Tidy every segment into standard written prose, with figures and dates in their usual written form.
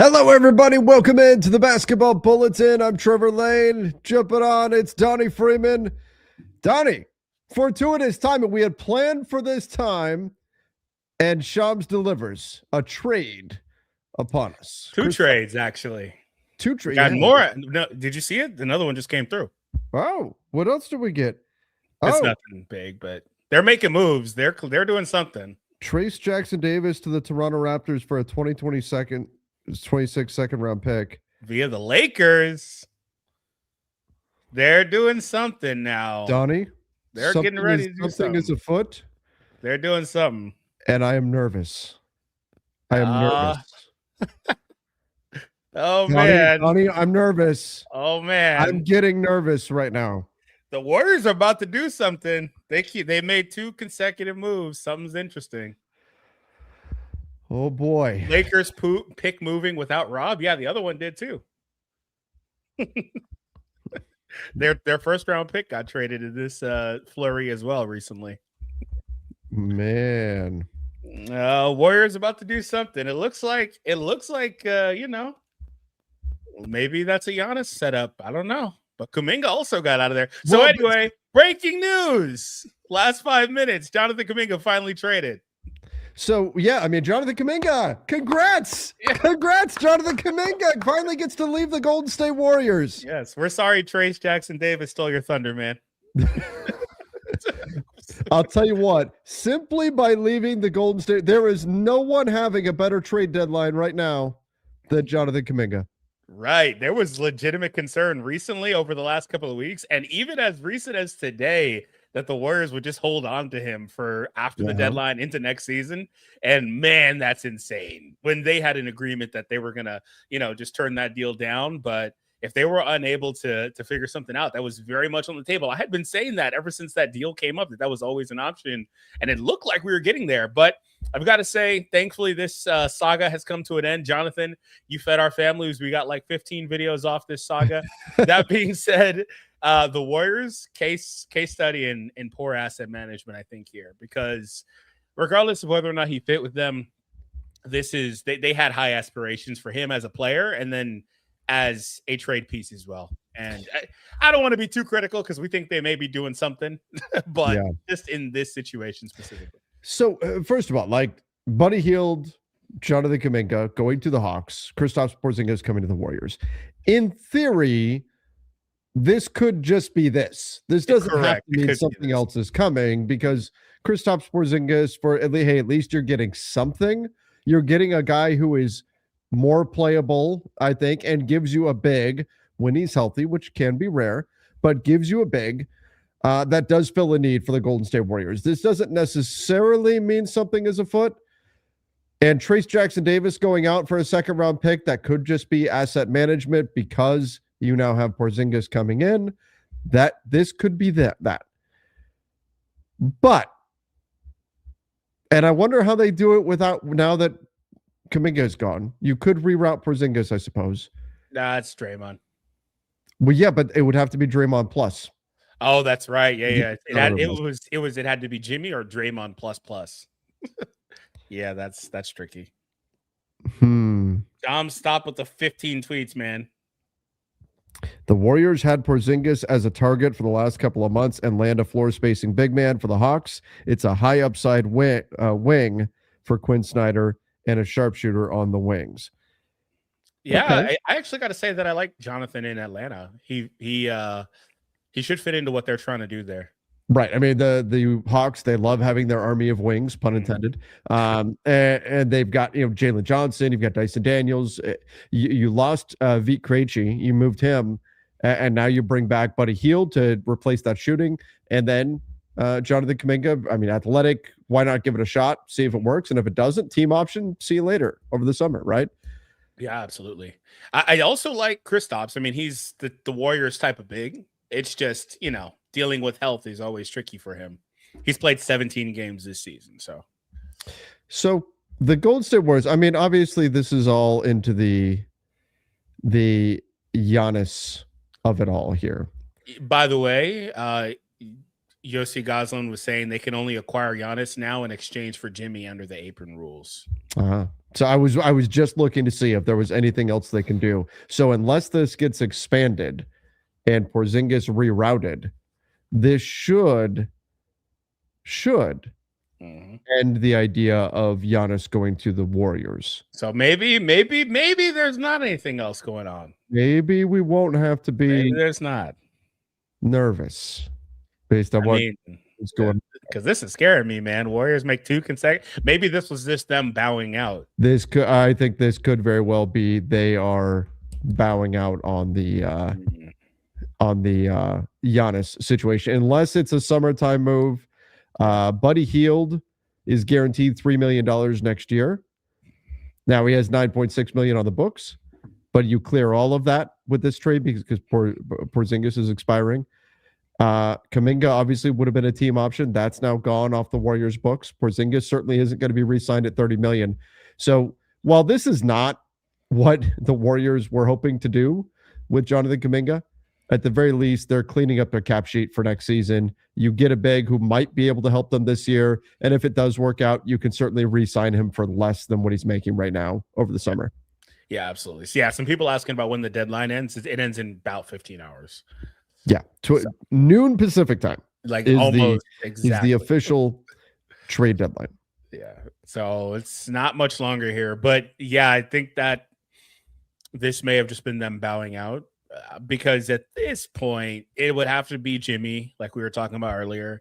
Hello, everybody. Welcome into the Basketball Bulletin. I'm Trevor Lane. Jumping on, it's Donnie Freeman. Donnie, fortuitous timing. We had planned for this time, and Shams delivers a trade upon us. Two trades, actually. Two trades. Got more. No, did you see it? Another one just came through. Oh, what else did we get? It's nothing big, but they're making moves. They're doing something. Trace Jackson Davis to the Toronto Raptors for a 26 second round pick via the Lakers. They're doing something now. Donnie, they're getting ready to do something. Something is afoot. They're doing something. And I am nervous. I am nervous. Oh, man. Donnie, I'm nervous. Oh, man. I'm getting nervous right now. The Warriors are about to do something. They made 2 consecutive moves. Something's interesting. Oh, boy. Lakers pick moving without Rob. Yeah, the other one did too. Their first round pick got traded in this flurry as well recently. Man. Warriors about to do something. It looks like maybe that's a Giannis setup. I don't know. But Kuminga also got out of there. So anyway, breaking news. Last 5 minutes, Jonathan Kuminga finally traded. So, yeah, I mean, Jonathan Kuminga, congrats. Yeah. Congrats, Jonathan Kuminga finally gets to leave the Golden State Warriors. Yes, we're sorry Trace Jackson Davis stole your thunder, man. I'll tell you what, simply by leaving the Golden State, there is no one having a better trade deadline right now than Jonathan Kuminga. Right. There was legitimate concern recently over the last couple of weeks, and even as recent as today, that the Warriors would just hold on to him for after the deadline into next season. And man, that's insane. When they had an agreement that they were going to, just turn that deal down. But if they were unable to figure something out, that was very much on the table. I had been saying that ever since that deal came up, that was always an option. And it looked like we were getting there. But I've got to say, thankfully, this saga has come to an end. Jonathan, you fed our families. We got like 15 videos off this saga. That being said, the Warriors case study in poor asset management, I think, here, because regardless of whether or not he fit with them, they had high aspirations for him as a player and then as a trade piece as well. And I don't want to be too critical because we think they may be doing something, but just in this situation specifically. So first of all, like Buddy Hield, Jonathan Kuminga going to the Hawks, Kristaps Porzingis coming to the Warriors. In theory, this could just be this. This doesn't have to mean something else is coming because Kristaps Porzingis, at least you're getting something. You're getting a guy who is more playable, I think, and gives you a big when he's healthy, which can be rare, but gives you a big that does fill a need for the Golden State Warriors. This doesn't necessarily mean something is afoot. And Trace Jackson Davis going out for a second round pick, that could just be asset management because you now have Porzingis coming in. That this could be that. But, and I wonder how they do it without, now that Kuminga is gone. You could reroute Porzingis, I suppose. Nah, it's Draymond. Well, yeah, but it would have to be Draymond plus. Oh, that's right. Yeah. It had to be Jimmy or Draymond plus. Yeah, that's tricky. Dom, stop with the 15 tweets, man. The Warriors had Porzingis as a target for the last couple of months and land a floor spacing big man for the Hawks. It's a high upside wing for Quinn Snyder and a sharpshooter on the wings. Yeah, okay. I actually got to say that I like Jonathan in Atlanta. He should fit into what they're trying to do there. Right. I mean, the Hawks, they love having their army of wings, pun intended. And they've got, Jalen Johnson, you've got Dyson Daniels. You lost Vit Krejci, you moved him, and now you bring back Buddy Hield to replace that shooting. And then Jonathan Kuminga, I mean, athletic, why not give it a shot, see if it works? And if it doesn't, team option, see you later over the summer, right? Yeah, absolutely. I also like Kristaps. I mean, he's the Warriors type of big. It's just, dealing with health is always tricky for him. He's played 17 games this season. So the Golden State Warriors, I mean, obviously this is all into the Giannis of it all here. By the way, Yossi Goslin was saying they can only acquire Giannis now in exchange for Jimmy under the apron rules. So I was just looking to see if there was anything else they can do. So unless this gets expanded and Porzingis rerouted, this should end the idea of Giannis going to the Warriors. So maybe there's not anything else going on. Maybe we won't have to be. Maybe there's not nervous based on what's going on. Because this is scaring me, man. Warriors make 2 consecutive. Maybe this was just them bowing out. I think this could very well be they are bowing out on the Giannis situation, unless it's a summertime move. Buddy Hield is guaranteed $3 million next year. Now he has $9.6 million on the books, but you clear all of that with this trade because Porzingis is expiring. Kuminga obviously would have been a team option. That's now gone off the Warriors' books. Porzingis certainly isn't going to be re-signed at $30 million. So while this is not what the Warriors were hoping to do with Jonathan Kuminga, at the very least, they're cleaning up their cap sheet for next season. You get a big who might be able to help them this year. And if it does work out, you can certainly re-sign him for less than what he's making right now over the summer. Yeah, absolutely. So, yeah, some people asking about when the deadline ends. It ends in about 15 hours. Yeah, noon Pacific time. Like almost exactly. Is the official trade deadline. Yeah, so it's not much longer here. But, yeah, I think that this may have just been them bowing out. Because at this point, it would have to be Jimmy, like we were talking about earlier.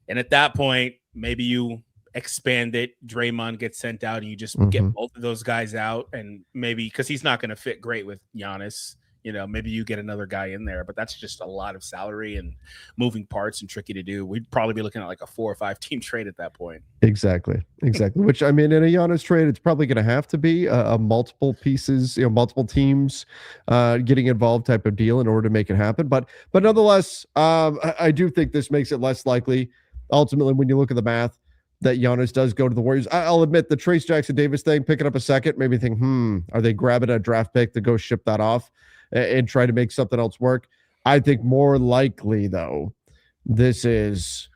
And at that point, maybe you expand it. Draymond gets sent out and you just get both of those guys out. And maybe because he's not going to fit great with Giannis, maybe you get another guy in there. But that's just a lot of salary and moving parts and tricky to do. We'd probably be looking at like a 4 or 5 team trade at that point. Exactly. Which, I mean, in a Giannis trade, it's probably going to have to be a multiple pieces, multiple teams getting involved type of deal in order to make it happen. But nonetheless, I do think this makes it less likely, ultimately, when you look at the math, that Giannis does go to the Warriors. I'll admit the Trace Jackson-Davis thing, picking up a second, maybe think, are they grabbing a draft pick to go ship that off and try to make something else work? I think more likely, though, this is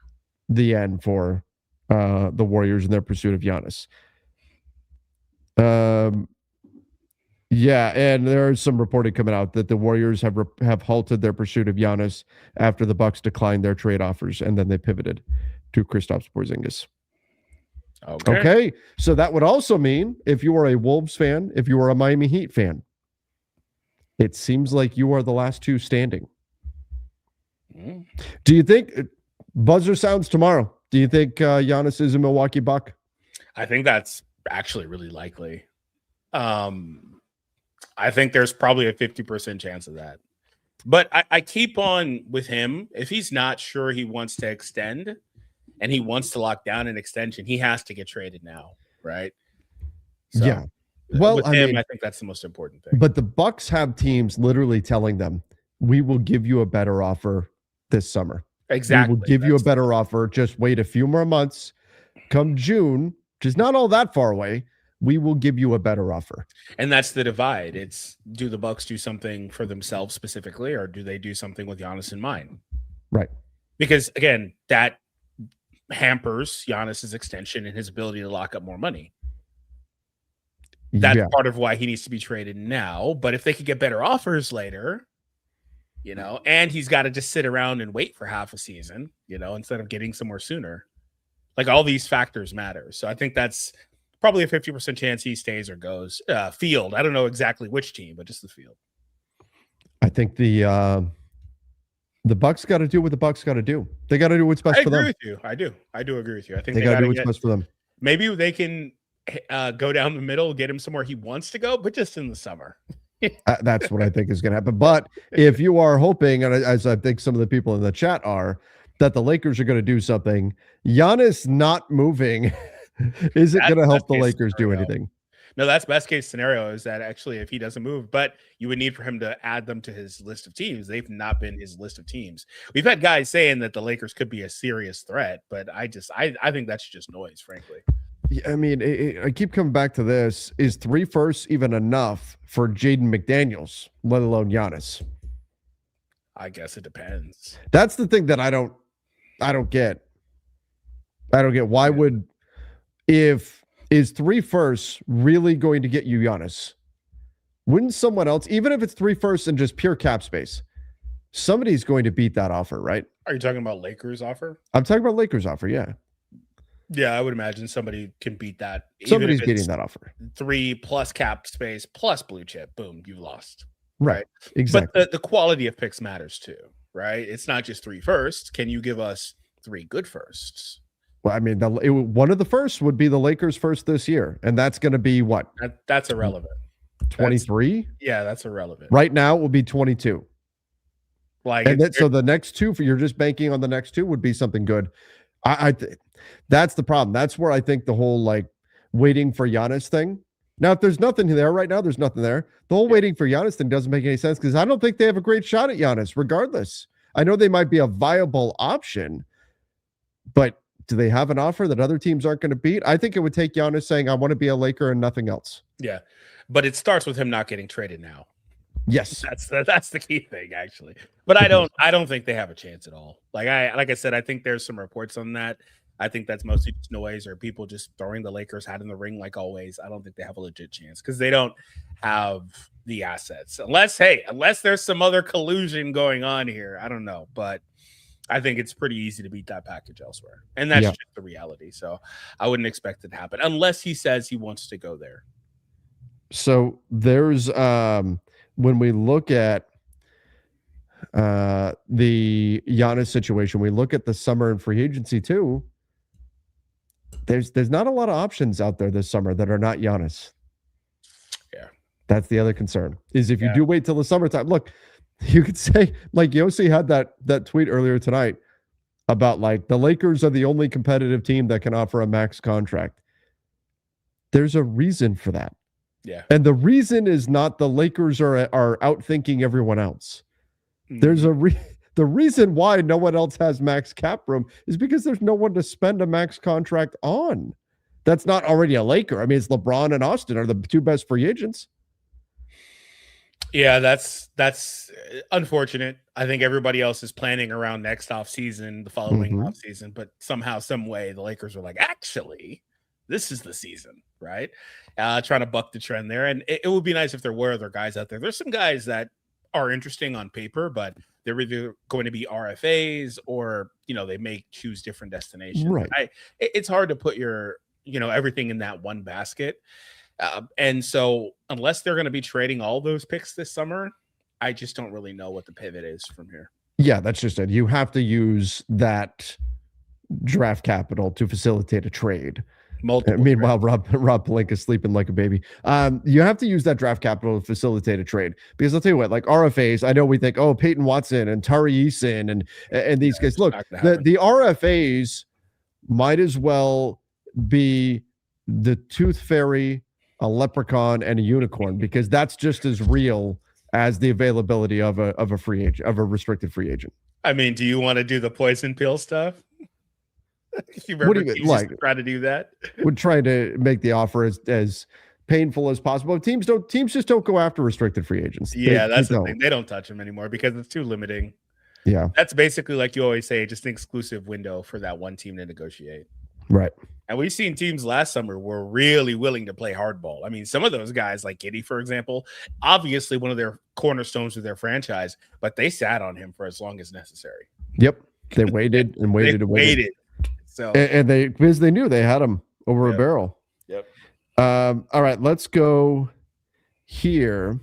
the end for the Warriors in their pursuit of Giannis. Yeah, and there's some reporting coming out that the Warriors have halted their pursuit of Giannis after the Bucks declined their trade offers, and then they pivoted to Kristaps Porzingis. Okay, so that would also mean if you are a Wolves fan, if you are a Miami Heat fan, it seems like you are the last two standing. Do you think buzzer sounds tomorrow? Do you think Giannis is a Milwaukee Buck? I think that's actually really likely. I think there's probably a 50% chance of that. But I keep on with him. If he's not sure he wants to extend and he wants to lock down an extension, he has to get traded now, right? So, yeah. Well, with him, I think that's the most important thing. But the Bucks have teams literally telling them, we will give you a better offer this summer. Exactly. We will give you a better offer. Just wait a few more months. Come June, which is not all that far away, we will give you a better offer. And that's the divide. It's, do the Bucks do something for themselves specifically, or do they do something with Giannis in mind? Right. Because, again, that hampers Giannis's extension and his ability to lock up more money. That's part of why he needs to be traded now. But if they could get better offers later, and he's got to just sit around and wait for half a season, instead of getting somewhere sooner. Like, all these factors matter. So I think that's probably a 50% chance he stays or goes. Field, I don't know exactly which team, but just the field. I think the Bucks got to do what the Bucks got to do. They got to do what's best for them. I agree with you. I do agree with you. I think they got to do what's best for them. Maybe they can go down the middle, get him somewhere he wants to go, but just in the summer. That's what I think is going to happen. But if you are hoping, and as I think some of the people in the chat are, that the Lakers are going to do something, Giannis not moving isn't going to help the Lakers do anything. No, that's best case scenario, is that actually if he doesn't move, but you would need for him to add them to his list of teams. They've not been his list of teams. We've had guys saying that the Lakers could be a serious threat, but I think that's just noise, frankly. I mean, I keep coming back to this. Is 3 firsts even enough for Jaden McDaniels, let alone Giannis? I guess it depends. That's the thing that I don't I don't get. Why would, if is 3 firsts really going to get you Giannis? Wouldn't someone else, even if it's 3 firsts and just pure cap space, somebody's going to beat that offer, right? Are you talking about Lakers offer? I'm talking about Lakers offer, yeah. Yeah, I would imagine somebody can beat that. Somebody's beating that offer. 3+ cap space plus blue chip. Boom, you've lost. Right. Exactly. But the quality of picks matters too, right? It's not just 3 firsts. Can you give us 3 good firsts? Well, I mean, one of the firsts would be the Lakers' first this year, and that's going to be what? That's irrelevant. 23? Yeah, that's irrelevant. Right now, it will be 22. Like, and so the next 2, for you're just banking on the next 2, would be something good. That's the problem. That's where I think the whole like waiting for Giannis thing. Now, if there's nothing there right now, there's nothing there. The whole waiting for Giannis thing doesn't make any sense because I don't think they have a great shot at Giannis, regardless. I know they might be a viable option, but do they have an offer that other teams aren't going to beat? I think it would take Giannis saying, I want to be a Laker and nothing else. Yeah. But it starts with him not getting traded now. Yes. That's the key thing, actually. But I don't think they have a chance at all. Like I said, I think there's some reports on that. I think that's mostly just noise or people just throwing the Lakers hat in the ring like always. I don't think they have a legit chance because they don't have the assets. Unless there's some other collusion going on here. I don't know. But I think it's pretty easy to beat that package elsewhere. And that's just the reality. So I wouldn't expect it to happen unless he says he wants to go there. So there's when we look at the Giannis situation, we look at the summer and free agency too. There's not a lot of options out there this summer that are not Giannis. Yeah. That's the other concern is if you do wait till the summertime, look, you could say like Yossi had that tweet earlier tonight about like the Lakers are the only competitive team that can offer a max contract. There's a reason for that. Yeah. And the reason is not the Lakers are outthinking everyone else. Mm-hmm. There's the reason why no one else has max cap room is because there's no one to spend a max contract on. That's not already a Laker. I mean, it's LeBron and Austin are the 2 best free agents. Yeah, that's unfortunate. I think everybody else is planning around next offseason, the following offseason, but somehow, some way, the Lakers are like, actually, this is the season, right? Trying to buck the trend there. And it would be nice if there were other guys out there. There's some guys that are interesting on paper, but they're either going to be RFAs or, they may choose different destinations. Right. It's hard to put your, everything in that one basket. And so unless they're going to be trading all those picks this summer, I just don't really know what the pivot is from here. Yeah, that's just it. You have to use that draft capital to facilitate a trade. Meanwhile, Rob Pelinka is sleeping like a baby. You have to use that draft capital to facilitate a trade because I'll tell you what, like RFAs, I know we think, Peyton Watson and Tari Eason and these guys. Look, the RFAs might as well be the tooth fairy, a leprechaun, and a unicorn because that's just as real as the availability of a free agent, of a restricted free agent. I mean, do you want to do the poison pill stuff? You remember like try to do that? Would try to make the offer as painful as possible. Teams just don't go after restricted free agents. That's the thing. They don't touch them anymore because it's too limiting. Yeah. That's basically, like you always say, just an exclusive window for that one team to negotiate. Right. And we've seen teams last summer were really willing to play hardball. I mean, some of those guys like Giddey, for example, obviously one of their cornerstones of their franchise, but they sat on him for as long as necessary. Yep. They waited and waited and waited. So and because they knew they had him over a barrel. Yep. All right, let's go here.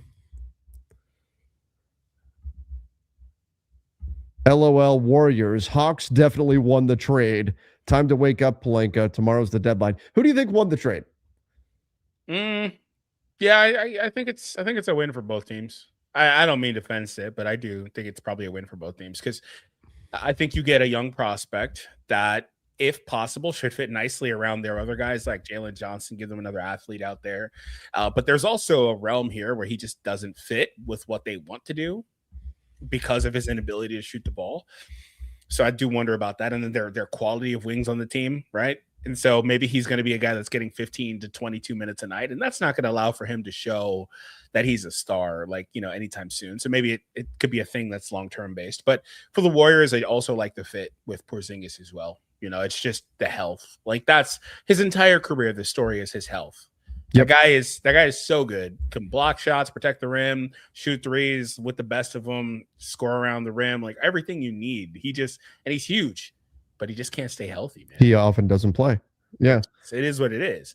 LOL Warriors. Hawks definitely won the trade. Time to wake up, Pelinka. Tomorrow's the deadline. Who do you think won the trade? Yeah, I think it's a win for both teams. I don't mean to fence it, but I do think it's probably a win for both teams because I think you get a young prospect that, if possible, should fit nicely around their other guys like Jalen Johnson, give them another athlete out there. But there's also a realm here where he just doesn't fit with what they want to do because of his inability to shoot the ball. So I do wonder about that. And then their quality of wings on the team, right? And so maybe he's going to be a guy that's getting 15 to 22 minutes a night. And that's not going to allow for him to show that he's a star, like, anytime soon. So maybe it could be a thing that's long-term based. But for the Warriors, I'd also like the fit with Porzingis as well. It's just the health. Like, that's his entire career. The story is his health. Yep. That guy is so good. Can block shots, protect the rim, shoot threes with the best of them, score around the rim, like everything you need. And he's huge, but he just can't stay healthy, man. He often doesn't play. Yeah. It is what it is.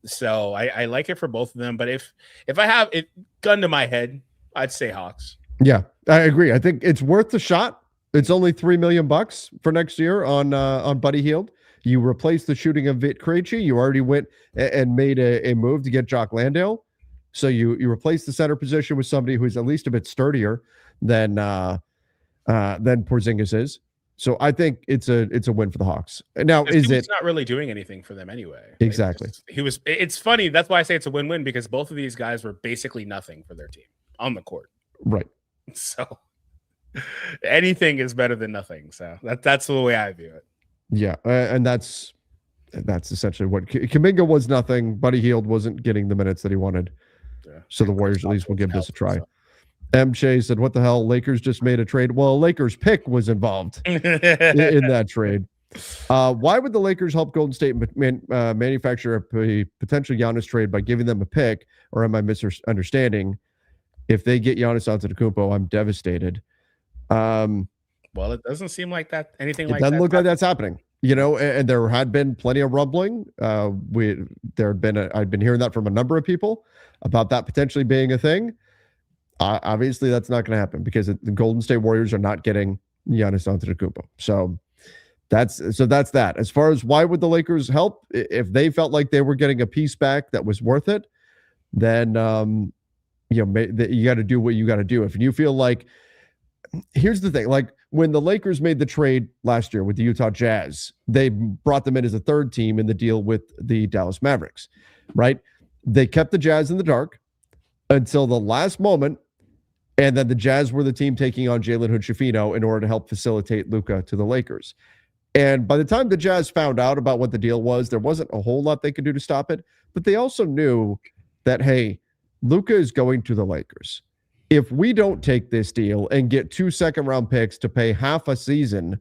So I like it for both of them. But if I have it gun to my head, I'd say Hawks. Yeah, I agree. I think it's worth the shot. It's only $3 million for next year on Buddy Hield. You replace the shooting of Vit Krejci. You already went and made a move to get Jock Landale. So you replace the center position with somebody who's at least a bit sturdier than Porzingis is. So I think it's a win for the Hawks. Now, is it not really doing anything for them anyway? Exactly. It's funny. That's why I say it's a win-win, because both of these guys were basically nothing for their team on the court. Right. So anything is better than nothing. So that's the way I view it. Yeah, and that's essentially what Kuminga was nothing. Buddy Hield wasn't getting the minutes that he wanted. Yeah. So the Warriors at least will give this a try. M. Shea said, "What the hell? Lakers just made a trade." Well, Lakers pick was involved in that trade. Why would the Lakers help Golden State manufacture a potential Giannis trade by giving them a pick? Or am I misunderstanding? If they get Giannis Antetokounmpo, I'm devastated. Well, it doesn't seem like that. Anything like that. It doesn't look like that's happening. And there had been plenty of rumbling. I've been hearing that from a number of people about that potentially being a thing. Obviously, that's not going to happen because the Golden State Warriors are not getting Giannis Antetokounmpo. So that's that. As far as why would the Lakers help, if they felt like they were getting a piece back that was worth it, then you got to do what you got to do. If you feel like, here's the thing, like when the Lakers made the trade last year with the Utah Jazz, they brought them in as a third team in the deal with the Dallas Mavericks, right? They kept the Jazz in the dark until the last moment, and then the Jazz were the team taking on Jalen Hood-Schifino in order to help facilitate Luka to the Lakers. And by the time the Jazz found out about what the deal was, there wasn't a whole lot they could do to stop it, but they also knew that, hey, Luka is going to the Lakers. If we don't take this deal and get 2 second-round picks to pay half a season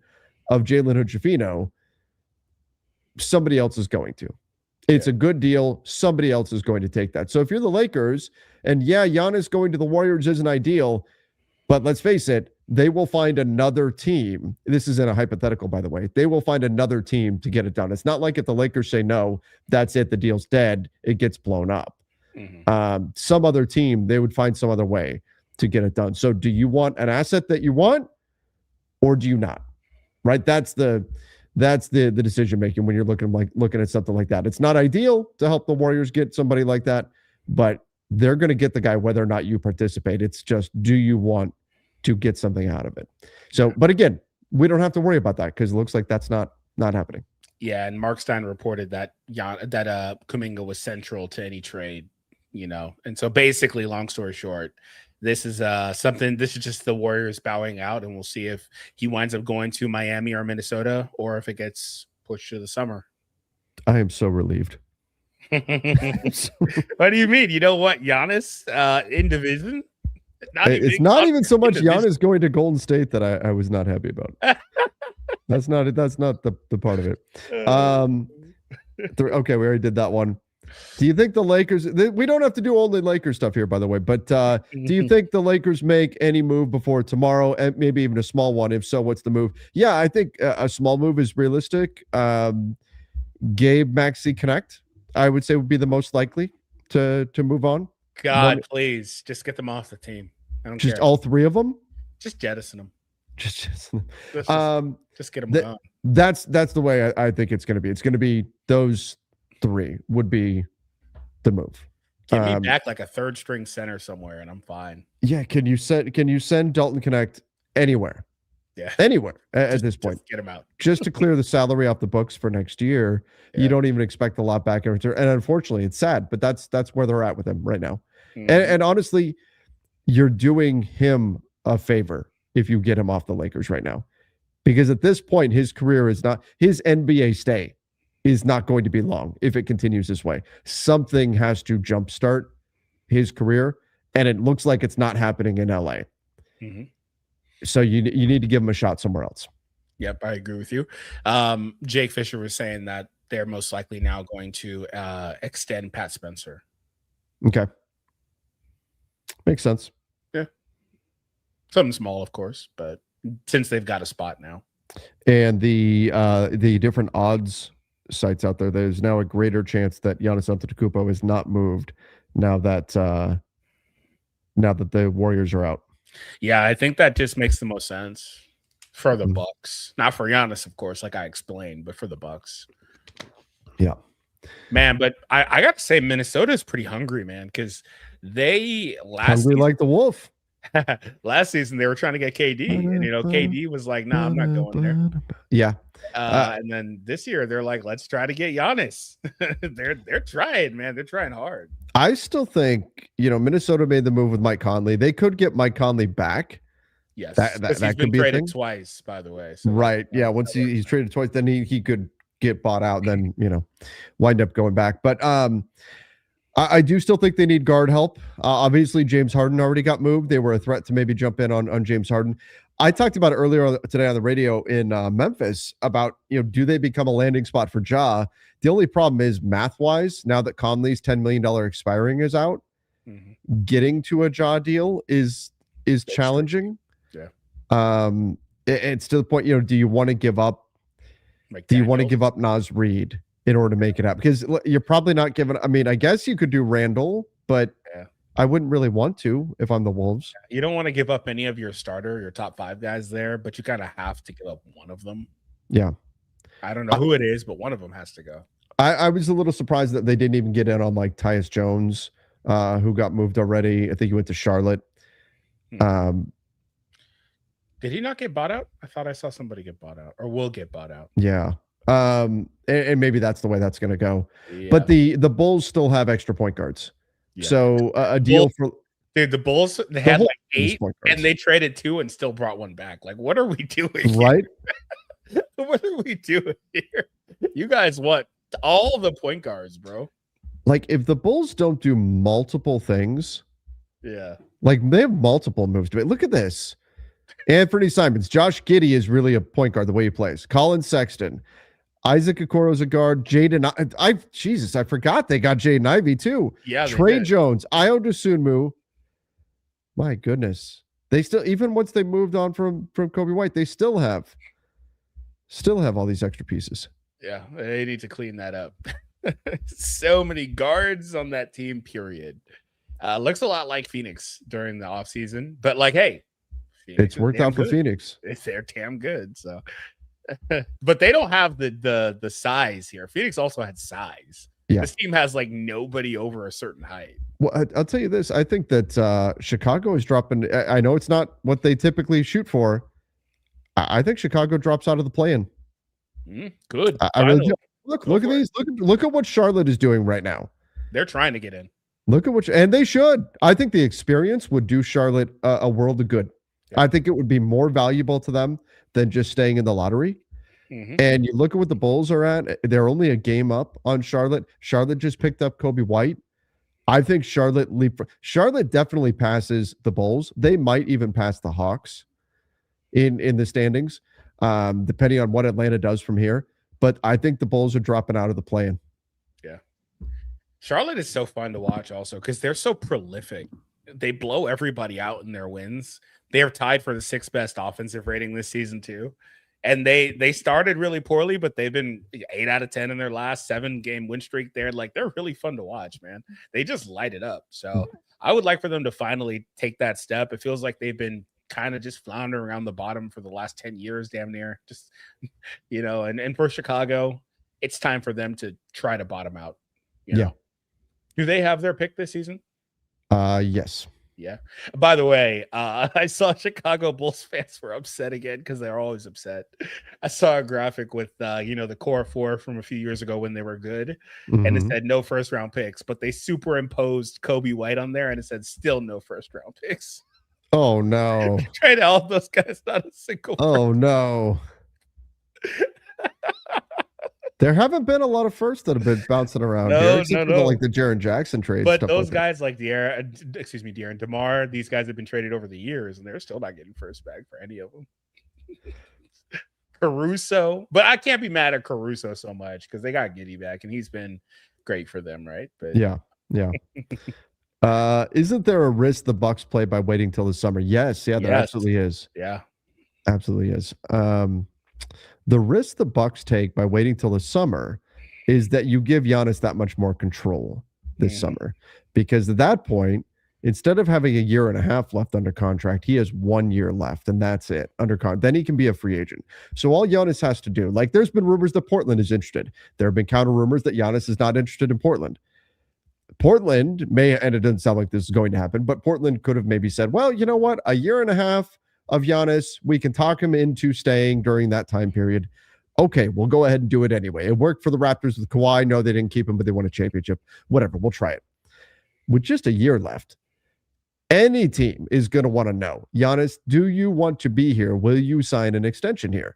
of Jalen Hood-Schifino, somebody else is going to. It's a good deal. Somebody else is going to take that. So if you're the Lakers, and Giannis going to the Warriors isn't ideal, but let's face it, they will find another team. This is in a hypothetical, by the way. They will find another team to get it done. It's not like if the Lakers say no, that's it, the deal's dead, it gets blown up. Mm-hmm. Some other team, they would find some other way to get it done. So do you want an asset that you want, or do you not? Right? That's the decision making when you're looking at something like that. It's not ideal to help the Warriors get somebody like that, but they're going to get the guy whether or not you participate. It's just, do you want to get something out of it? So, but again, we don't have to worry about that because it looks like that's not happening. Yeah, and Mark Stein reported that Kuminga was central to any trade, and so basically, long story short, this is this is just the Warriors bowing out, and we'll see if he winds up going to Miami or Minnesota, or if it gets pushed to the summer. I am so relieved. What do you mean? You know what, Giannis in division? It's not even so much Giannis going to Golden State that I was not happy about. That's not the part of it. Okay, we already did that one. Do you think the Lakers, we don't have to do only Lakers stuff here, by the way, but do you think the Lakers make any move before tomorrow, and maybe even a small one? If so, what's the move? Yeah, I think a small move is realistic. Gabe Maxey Connect, I would say, would be the most likely to move on. God, please, just get them off the team. I don't care. All three of them? Just jettison them. Just get them gone. That's the way I think it's going to be. It's going to be those three would be the move. Give me back like a third string center somewhere, and I'm fine. Yeah, can you send Dalton Connect anywhere? Yeah, anywhere at this point. Just get him out just to clear the salary off the books for next year. Yeah. You don't even expect a lot back in return, and unfortunately, it's sad, but that's where they're at with him right now. Mm-hmm. And honestly, you're doing him a favor if you get him off the Lakers right now, because at this point, his career is not his NBA stay is not going to be long if it continues this way. Something has to jumpstart his career, and it looks like it's not happening in LA. Mm-hmm. So you need to give him a shot somewhere else. Yep, I agree with you. Jake Fisher was saying that they're most likely now going to extend Pat Spencer. Okay. Makes sense. Yeah. Something small, of course, but since they've got a spot now. And the different odds sites out there, there's now a greater chance that Giannis Antetokounmpo is not moved now that the Warriors are out. Yeah, I think that just makes the most sense for the Bucks. Not for Giannis, of course, like I explained, but for the Bucks. Yeah. Man, but I got to say Minnesota is pretty hungry, man, because they hungry like the wolf. Last season they were trying to get KD, and KD was like, "Nah, I'm not going there." Yeah. And then this year they're like, "Let's try to get Giannis." they're trying, man. They're trying hard. I still think Minnesota made the move with Mike Conley. They could get Mike Conley back. Yes, that he's could be traded twice, by the way. So right? Yeah. Once he's traded twice, then he could get bought out, and then wind up going back. But I do still think they need guard help. Obviously, James Harden already got moved. They were a threat to maybe jump in on James Harden. I talked about it earlier today on the radio in Memphis about, do they become a landing spot for Ja? The only problem is math-wise, now that Conley's $10 million expiring is out, getting to a Ja deal is challenging. Yeah. It's to the point, do you want to give up? Do you want to give up Naz Reid in order to make it happen? Because you're probably not giving. I mean, I guess you could do Randall, but I wouldn't really want to if I'm the Wolves. You don't want to give up any of your top 5 guys there, but you kind of have to give up one of them. Yeah. I don't know who it is, but one of them has to go. I was a little surprised that they didn't even get in on like Tyus Jones, who got moved already. I think he went to Charlotte. Did he not get bought out? I thought I saw somebody get bought out or will get bought out. Yeah. And maybe that's the way that's going to go. Yeah. But the Bulls still have extra point guards. Yeah. So a deal for the Bulls, they had like 8 and they traded 2 and still brought 1 back. Like, what are we doing? Right. What are we doing here? You guys want all the point guards, bro. Like, if the Bulls don't do multiple things, like they have multiple moves to it. Look at this. Anthony Simons, Josh Giddey is really a point guard the way he plays. Colin Sexton, Isaac Okoro's a guard. Jaden, I forgot they got Jaden Ivey too. Yeah, Trey Jones, Ayo Dosunmu. My goodness, they still, even once they moved on from Kobe White, they still have all these extra pieces. Yeah, they need to clean that up. So many guards on that team. Period. Looks a lot like Phoenix during the offseason, but like, hey. Phoenix, it's worked out for Phoenix. They're damn good. So, but they don't have the size here. Phoenix also had size. Yeah. This team has like nobody over a certain height. Well, I'll tell you this. I think that Chicago is dropping. I know it's not what they typically shoot for. I think Chicago drops out of the play-in. Good. I really do. Look at these. Look at what Charlotte is doing right now. They're trying to get in. Look at and they should. I think the experience would do Charlotte a world of good. I think it would be more valuable to them than just staying in the lottery. And you look at what the Bulls are at. They're only a game up on Charlotte. Charlotte just picked up Kobe White. I think Charlotte definitely passes the Bulls. They might even pass the Hawks in the standings, depending on what Atlanta does from here. But I think the Bulls are dropping out of the play-in. Yeah. Charlotte is so fun to watch also because they're so prolific. They blow everybody out in their wins. They are tied for the 6th best offensive rating this season too. And they started really poorly, but they've been 8 out of 10 in their last 7-game win streak there. Like, they're really fun to watch, man. They just light it up. So I would like for them to finally take that step. It feels like they've been kind of just floundering around the bottom for the last 10 years, damn near. Just, and for Chicago, it's time for them to try to bottom out. You know? Do they have their pick this season? Yes. Yeah. By the way, I saw Chicago Bulls fans were upset again because they're always upset. I saw a graphic with, the core 4 from a few years ago when they were good, and it said no first-round picks, but they superimposed Kobe White on there, and it said still no first-round picks. Oh, no. Trade all of those guys, not a single. Oh, no. There haven't been a lot of firsts that have been bouncing around here, except for like the Jaren Jackson trade. But stuff those like guys like De'Aaron DeMar, these guys have been traded over the years, and they're still not getting first back for any of them. Caruso, but I can't be mad at Caruso so much because they got Giddey back, and he's been great for them, right? But yeah. Isn't there a risk the Bucks play by waiting till the summer? Yes, there absolutely is. Yeah, absolutely is. The risk the Bucks take by waiting till the summer is that you give Giannis that much more control this summer, because at that point, instead of having a year and a half left under contract, he has 1 year left, and that's it under contract. Then he can be a free agent. So all Giannis has to do, like, there's been rumors that Portland is interested. There have been counter rumors that Giannis is not interested in Portland. Portland may, and it doesn't sound like this is going to happen, but Portland could have maybe said, well, you know what, a year and a half of Giannis, we can talk him into staying during that time period. Okay, we'll go ahead and do it anyway. It worked for the Raptors with Kawhi. No, they didn't keep him, but they won a championship. Whatever, we'll try it. With just a year left, any team is going to want to know, Giannis, do you want to be here? Will you sign an extension here?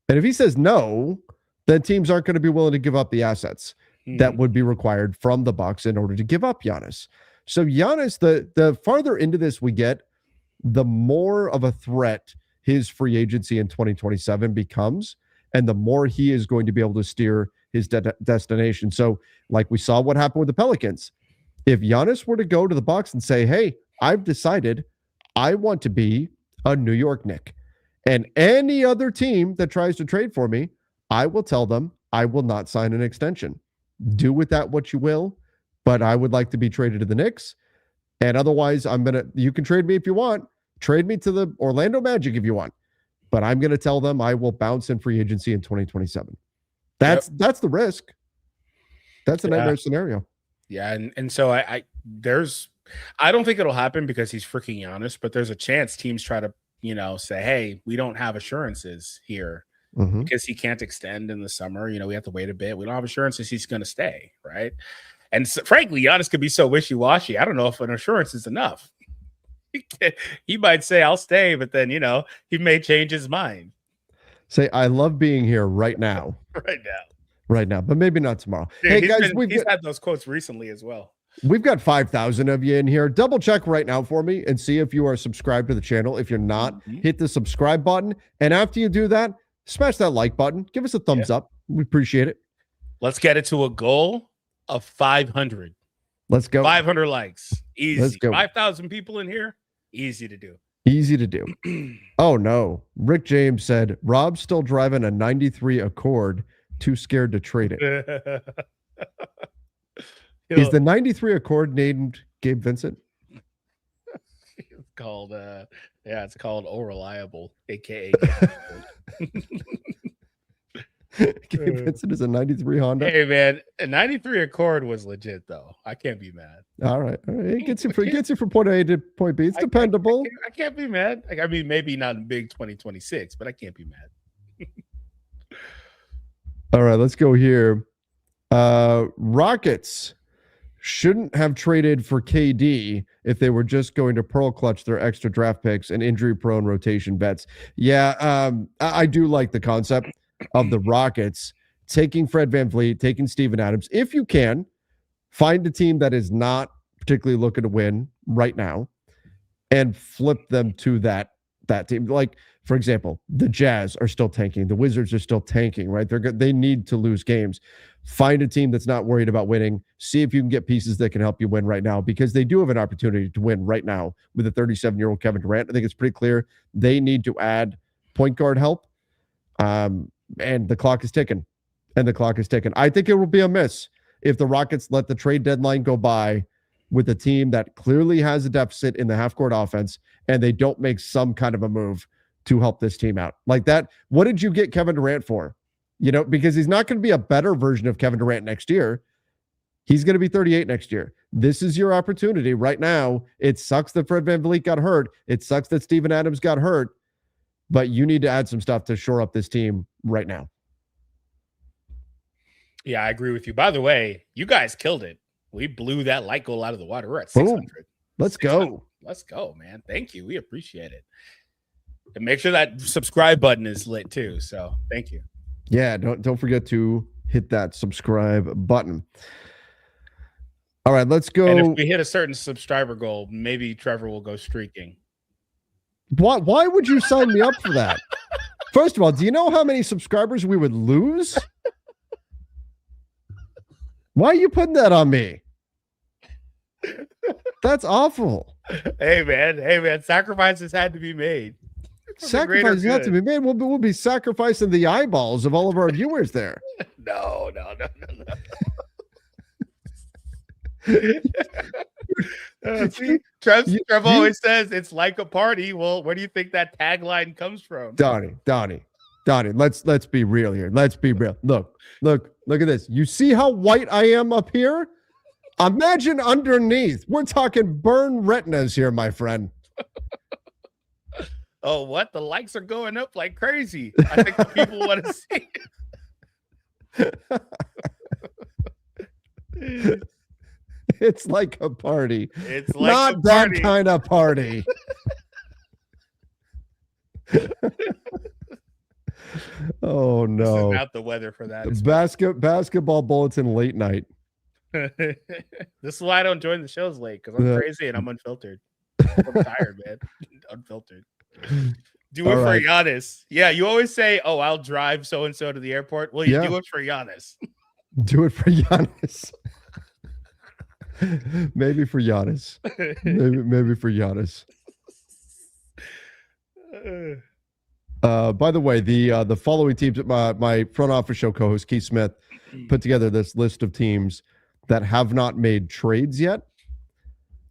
And if he says no, then teams aren't going to be willing to give up the assets that would be required from the Bucks in order to give up Giannis. So Giannis, the farther into this we get, the more of a threat his free agency in 2027 becomes, and the more he is going to be able to steer his destination. So like we saw what happened with the Pelicans. If Giannis were to go to the Bucks and say, hey, I've decided I want to be a New York Knick, and any other team that tries to trade for me, I will tell them I will not sign an extension. Do with that what you will, but I would like to be traded to the Knicks. And otherwise, you can trade me if you want. Trade me to the Orlando Magic if you want. But I'm going to tell them I will bounce in free agency in 2027. That's the risk. That's a nightmare scenario. Yeah, and so I don't think it'll happen because he's freaking Giannis, but there's a chance teams try to, say, hey, we don't have assurances here because he can't extend in the summer. We have to wait a bit. We don't have assurances he's going to stay, right? And so, frankly, Giannis could be so wishy-washy. I don't know if an assurance is enough. He might say, I'll stay, but then, he may change his mind. Say, I love being here right now. Right now, but maybe not tomorrow. Dude, hey, guys, he's had those quotes recently as well. We've got 5,000 of you in here. Double check right now for me and see if you are subscribed to the channel. If you're not, hit the subscribe button. And after you do that, smash that like button. Give us a thumbs up. We appreciate it. Let's get it to a goal of 500. Let's go. 500 likes. Easy. Let's go. 5,000 people in here. Easy to do. Easy to do. Oh, no. Rick James said, Rob's still driving a 93 Accord. Too scared to trade it. Is the 93 Accord named Gabe Vincent? It's called, it's called O Reliable, aka Gabe Vincent is a 93 Honda. Hey man, a 93 Accord was legit though. I can't be mad. All right. It gets you from point A to point B. It's dependable. I can't be mad. I mean, maybe not in big 2026, but I can't be mad. All right, let's go here. Rockets shouldn't have traded for KD if they were just going to pearl clutch their extra draft picks and injury-prone rotation vets. Yeah, I do like the concept of the Rockets taking Fred VanVleet, taking Steven Adams. If you can, find a team that is not particularly looking to win right now and flip them to that team. Like, for example, the Jazz are still tanking. The Wizards are still tanking, right? They need to lose games. Find a team that's not worried about winning. See if you can get pieces that can help you win right now, because they do have an opportunity to win right now with a 37-year-old Kevin Durant. I think it's pretty clear they need to add point guard help. And the clock is ticking. I think it will be a miss if the Rockets let the trade deadline go by with a team that clearly has a deficit in the half-court offense and they don't make some kind of a move to help this team out. Like that, what did you get Kevin Durant for? Because he's not going to be a better version of Kevin Durant next year. He's going to be 38 next year. This is your opportunity right now. It sucks that Fred VanVleet got hurt. It sucks that Steven Adams got hurt. But you need to add some stuff to shore up this team right now. Yeah, I agree with you. By the way, you guys killed it. We blew that light goal out of the water. We're at 600. Boom. Let's go. Let's go, man. Thank you. We appreciate it. And make sure that subscribe button is lit too. So thank you. Yeah, don't forget to hit that subscribe button. All right, let's go. And if we hit a certain subscriber goal, maybe Trevor will go streaking. Why would you sign me up for that? First of all, do you know how many subscribers we would lose? Why are you putting that on me? That's awful. Hey man, sacrifices had to be made. Sacrifices had to be made. We'll be sacrificing the eyeballs of all of our viewers there. No. See, Trev always says it's like a party. Well, where do you think that tagline comes from? Donnie, let's be real here. Let's be real. Look at this. You see how white I am up here? Imagine underneath. We're talking burn retinas here, my friend. Oh, what? The likes are going up like crazy. I think the people want to see it. It's like a party. It's like not that kind of party. Oh no! This is not the weather for that. Basketball bulletin late night. This is why I don't join the shows late, because I'm crazy and I'm unfiltered. I'm tired, man. Unfiltered. Do it for Giannis. Yeah, you always say, "Oh, I'll drive so and so to the airport." Well, you do it for Giannis. Do it for Giannis. Maybe for Giannis. Maybe for Giannis. By the way, the following teams, my front office show co-host Keith Smith put together this list of teams that have not made trades yet.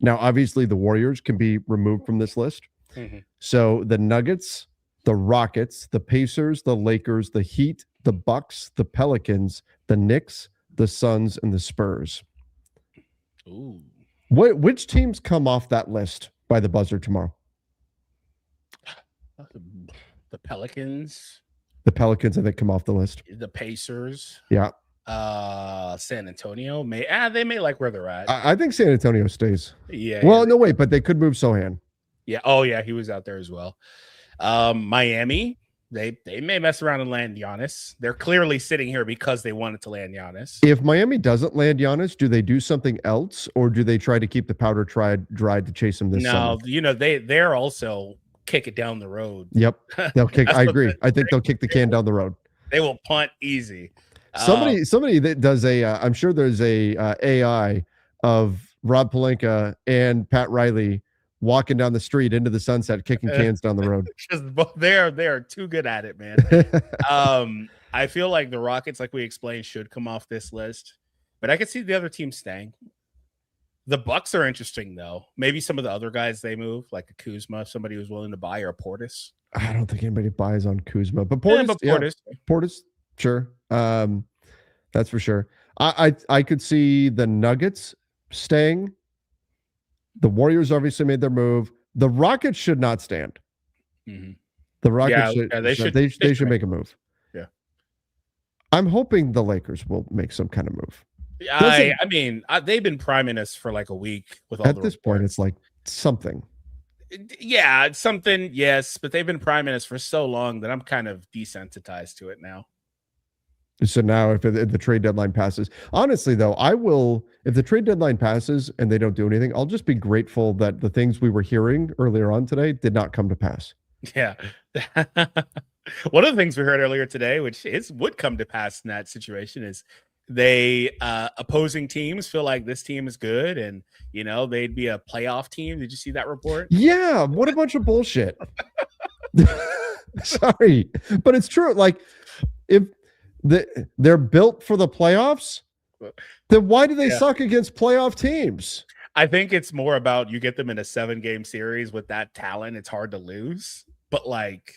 Now, obviously, the Warriors can be removed from this list. Mm-hmm. So the Nuggets, the Rockets, the Pacers, the Lakers, the Heat, the Bucks, the Pelicans, the Knicks, the Suns, and the Spurs. Ooh. Which teams come off that list by the buzzer tomorrow? The Pelicans. The Pelicans, I think, come off the list. The Pacers. Yeah. San Antonio they may like where they're at. I think San Antonio stays. Yeah. Well, no, wait, but they could move Sohan. Yeah. Oh, yeah, he was out there as well. Miami, they may mess around and land Giannis. They're clearly sitting here because they wanted to land Giannis. If Miami doesn't land Giannis, do they do something else, or do they try to keep the powder dry to chase him this summer? No, they're also kick it down the road. Yep, they'll kick. I agree. I think they'll kick the can down the road. They will punt easy. Somebody that does I'm sure there's a AI of Rob Pelinka and Pat Riley walking down the street into the sunset, kicking cans down the road. They are too good at it, man. I feel like the Rockets, like we explained, should come off this list, but I could see the other teams staying. The Bucks are interesting, though. Maybe some of the other guys they move, like a Kuzma, somebody who's willing to buy, or a Portis. I don't think anybody buys on Kuzma, but Portis, sure. That's for sure. I could see the Nuggets staying. The Warriors obviously made their move. The Rockets should not stand. Mm-hmm. The Rockets they should make a move. Yeah. I'm hoping the Lakers will make some kind of move. I mean, they've been priming us for like a week with all at this point. It's like something. Yeah, it's something. Yes, but they've been priming us for so long that I'm kind of desensitized to it now. So now, if the trade deadline passes, honestly, though, I will. If the trade deadline passes and they don't do anything, I'll just be grateful that the things we were hearing earlier on today did not come to pass. Yeah. One of the things we heard earlier today, which would come to pass in that situation, is opposing teams feel like this team is good, and they'd be a playoff team. Did you see that report? Yeah, what a bunch of bullshit. Sorry, but it's true. Like, if they're built for the playoffs, then why do they suck against playoff teams? I think it's more about you get them in a 7-game series with that talent, it's hard to lose. But like,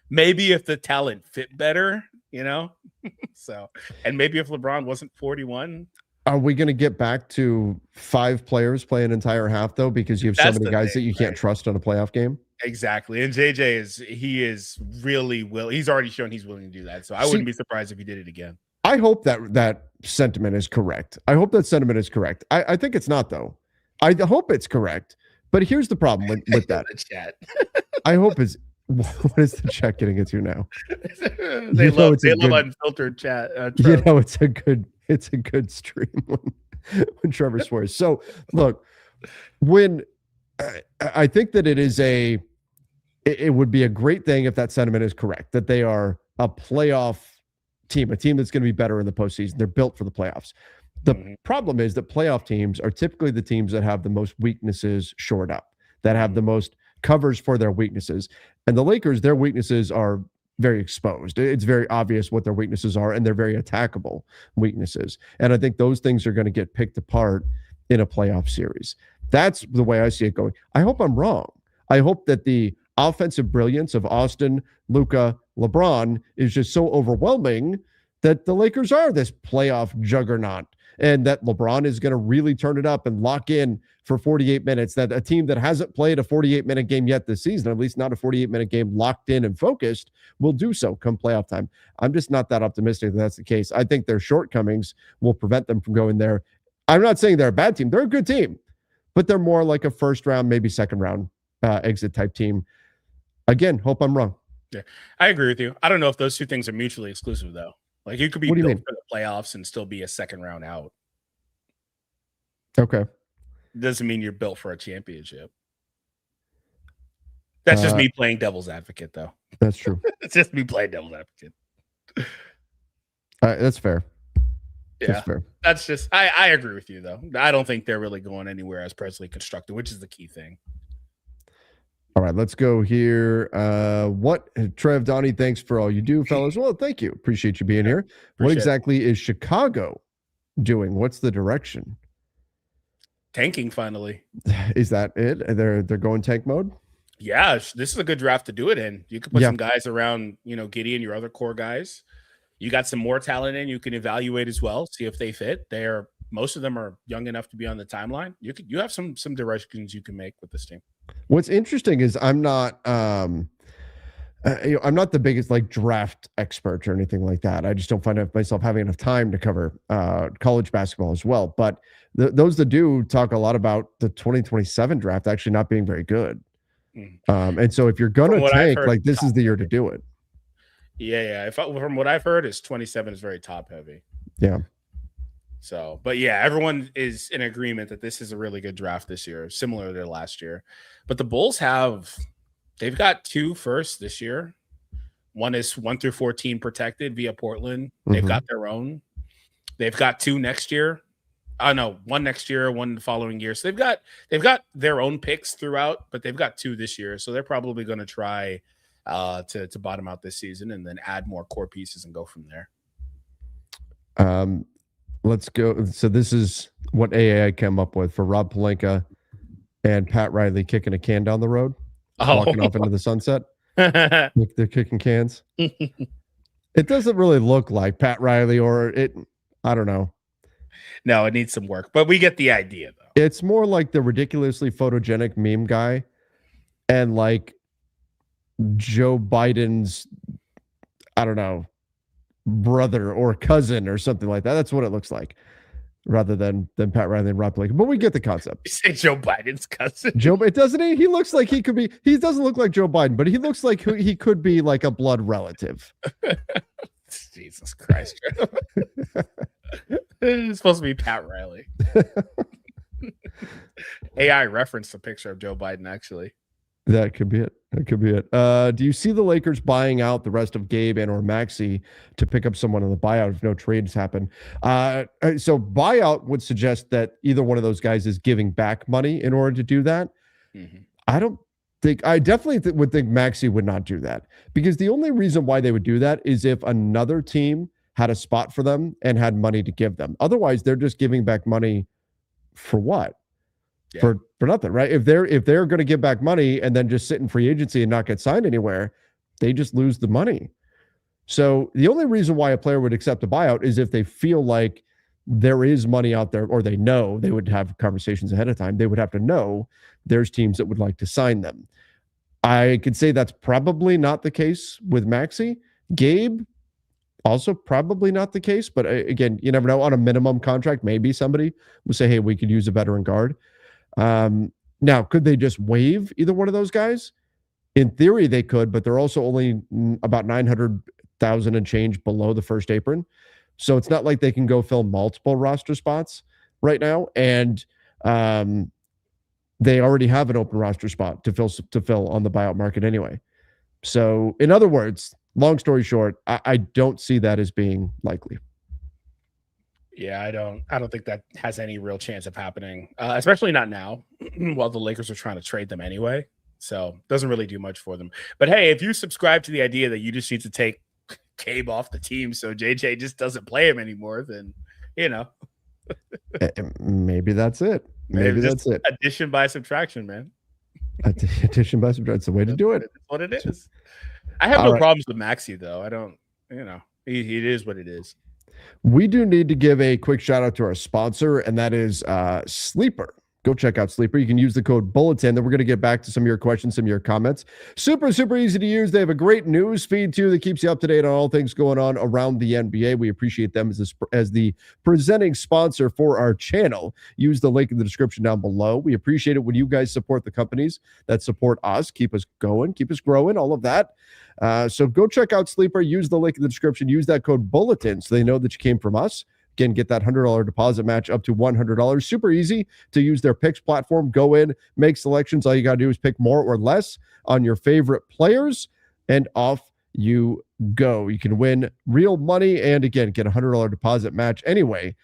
maybe if the talent fit better, so, and maybe if LeBron wasn't 41. Are we going to get back to 5 players play an entire half, though, because you have so many guys that you can't trust on a playoff game? Exactly. And JJ is really he's already shown he's willing to do that. So I wouldn't be surprised if he did it again. I hope that sentiment is correct. I I think it's not, though. I hope it's correct. But here's the problem with that. The chat. I hope What is the chat getting into now? They love unfiltered chat. It's a good stream when Trevor swears. So look, when I think that it would be a great thing if that sentiment is correct, that they are a playoff team, a team that's going to be better in the postseason. They're built for the playoffs. The problem is that playoff teams are typically the teams that have the most weaknesses shored up, that have the most covers for their weaknesses. And the Lakers, their weaknesses are very exposed. It's very obvious what their weaknesses are, and they're very attackable weaknesses. And I think those things are going to get picked apart in a playoff series. That's the way I see it going. I hope I'm wrong. I hope that the offensive brilliance of Austin, Luka, LeBron is just so overwhelming that the Lakers are this playoff juggernaut, and that LeBron is going to really turn it up and lock in for 48 minutes, that a team that hasn't played a 48-minute game yet this season, at least not a 48-minute game locked in and focused, will do so come playoff time. I'm just not that optimistic that that's the case. I think their shortcomings will prevent them from going there. I'm not saying they're a bad team. They're a good team, but they're more like a first round, maybe second round exit type team. Again, hope I'm wrong. Yeah, I agree with you. I don't know if those two things are mutually exclusive, though. Like, you could be built for the playoffs and still be a second round out. Okay. Doesn't mean you're built for a championship. That's just me playing devil's advocate, though. That's true. It's just me playing devil's advocate. That's fair. Yeah, that's fair. That's just, I agree with you, though. I don't think they're really going anywhere as presently constructed, which is the key thing. All right, let's go here. Trev, Donnie, thanks for all you do, fellas. Well, thank you. Appreciate you being here. What exactly is Chicago doing? What's the direction? Tanking, finally. Is that it? They're going tank mode? Yeah, this is a good draft to do it in. You could put some guys around, Gideon, your other core guys. You got some more talent in you can evaluate as well, see if they fit. Most of them are young enough to be on the timeline. You have some directions you can make with this team. What's interesting is I'm not I'm not the biggest draft expert or anything like that. I just don't find myself having enough time to cover college basketball as well. But those that do talk a lot about the 2027 draft actually not being very good. And so if you're going to tank, this is the year to do it. Yeah. From what I've heard, is 27 is very top heavy. Yeah. So, but yeah, everyone is in agreement that this is a really good draft this year, similar to last year. But the Bulls they've got 2 firsts this year. One is 1 through 14 protected via Portland. They've got their own. They've got 2 next year. No, 1 next year, 1 the following year. So they've got their own picks throughout, but they've got 2 this year. So they're probably going to try to bottom out this season and then add more core pieces and go from there. Let's go. So this is what AAI came up with for Rob Pelinka and Pat Riley kicking a can down the road, walking off into the sunset. They're kicking cans. It doesn't really look like Pat Riley I don't know. No, it needs some work, but we get the idea, though. It's more like the ridiculously photogenic meme guy and Joe Biden's, I don't know, brother or cousin or something like that. That's what it looks like, rather than Pat Riley and Rob Pelinka. But we get the concept. You say Joe Biden's cousin? It doesn't he looks like he could be. He doesn't look like Joe Biden, but he looks like he could be like a blood relative. Jesus Christ. It's supposed to be Pat Riley. AI referenced a picture of Joe Biden, actually. That could be it. Do you see the Lakers buying out the rest of Gabe and or Maxey to pick up someone in the buyout if no trades happen? So buyout would suggest that either one of those guys is giving back money in order to do that. I definitely would think Maxey would not do that, because the only reason why they would do that is if another team had a spot for them and had money to give them. Otherwise, they're just giving back money for what? Yeah. For nothing, right? If they're going to give back money and then just sit in free agency and not get signed anywhere, they just lose the money. So the only reason why a player would accept a buyout is if they feel like there is money out there, or they know. They would have conversations ahead of time. They would have to know there's teams that would like to sign them. I could say that's probably not the case with Maxey. Gabe, also probably not the case, but again, you never know. On a minimum contract, maybe somebody will say, hey, we could use a veteran guard. Now, could they just waive either one of those guys? In theory, they could, but they're also only about 900,000 and change below the first apron. So it's not like they can go fill multiple roster spots right now. And they already have an open roster spot to fill on the buyout market anyway. So in other words, long story short, I don't see that as being likely. Yeah, I don't think that has any real chance of happening, especially not now, while the Lakers are trying to trade them anyway. So doesn't really do much for them. But hey, if you subscribe to the idea that you just need to take Cabe off the team so JJ just doesn't play him anymore, then Maybe that's it. Maybe that's it. Addition by subtraction, man. Addition by subtraction. It's the way to do it. That's what it is. I have no problems with Maxey, though. I don't, it is what it is. We do need to give a quick shout out to our sponsor, and that is Sleeper. Go check out Sleeper. You can use the code Bulletin. Then we're going to get back to some of your questions, some of your comments. Super, super easy to use. They have a great news feed, too, that keeps you up to date on all things going on around the NBA. We appreciate them as the presenting sponsor for our channel. Use the link in the description down below. We appreciate it when you guys support the companies that support us, keep us going, keep us growing, all of that. So go check out Sleeper. Use the link in the description. Use that code Bulletin so they know that you came from us. Again, get that $100 deposit match up to $100. Super easy to use their picks platform. Go in, make selections. All you got to do is pick more or less on your favorite players, and off you go. You can win real money and, again, get a $100 deposit match anyway,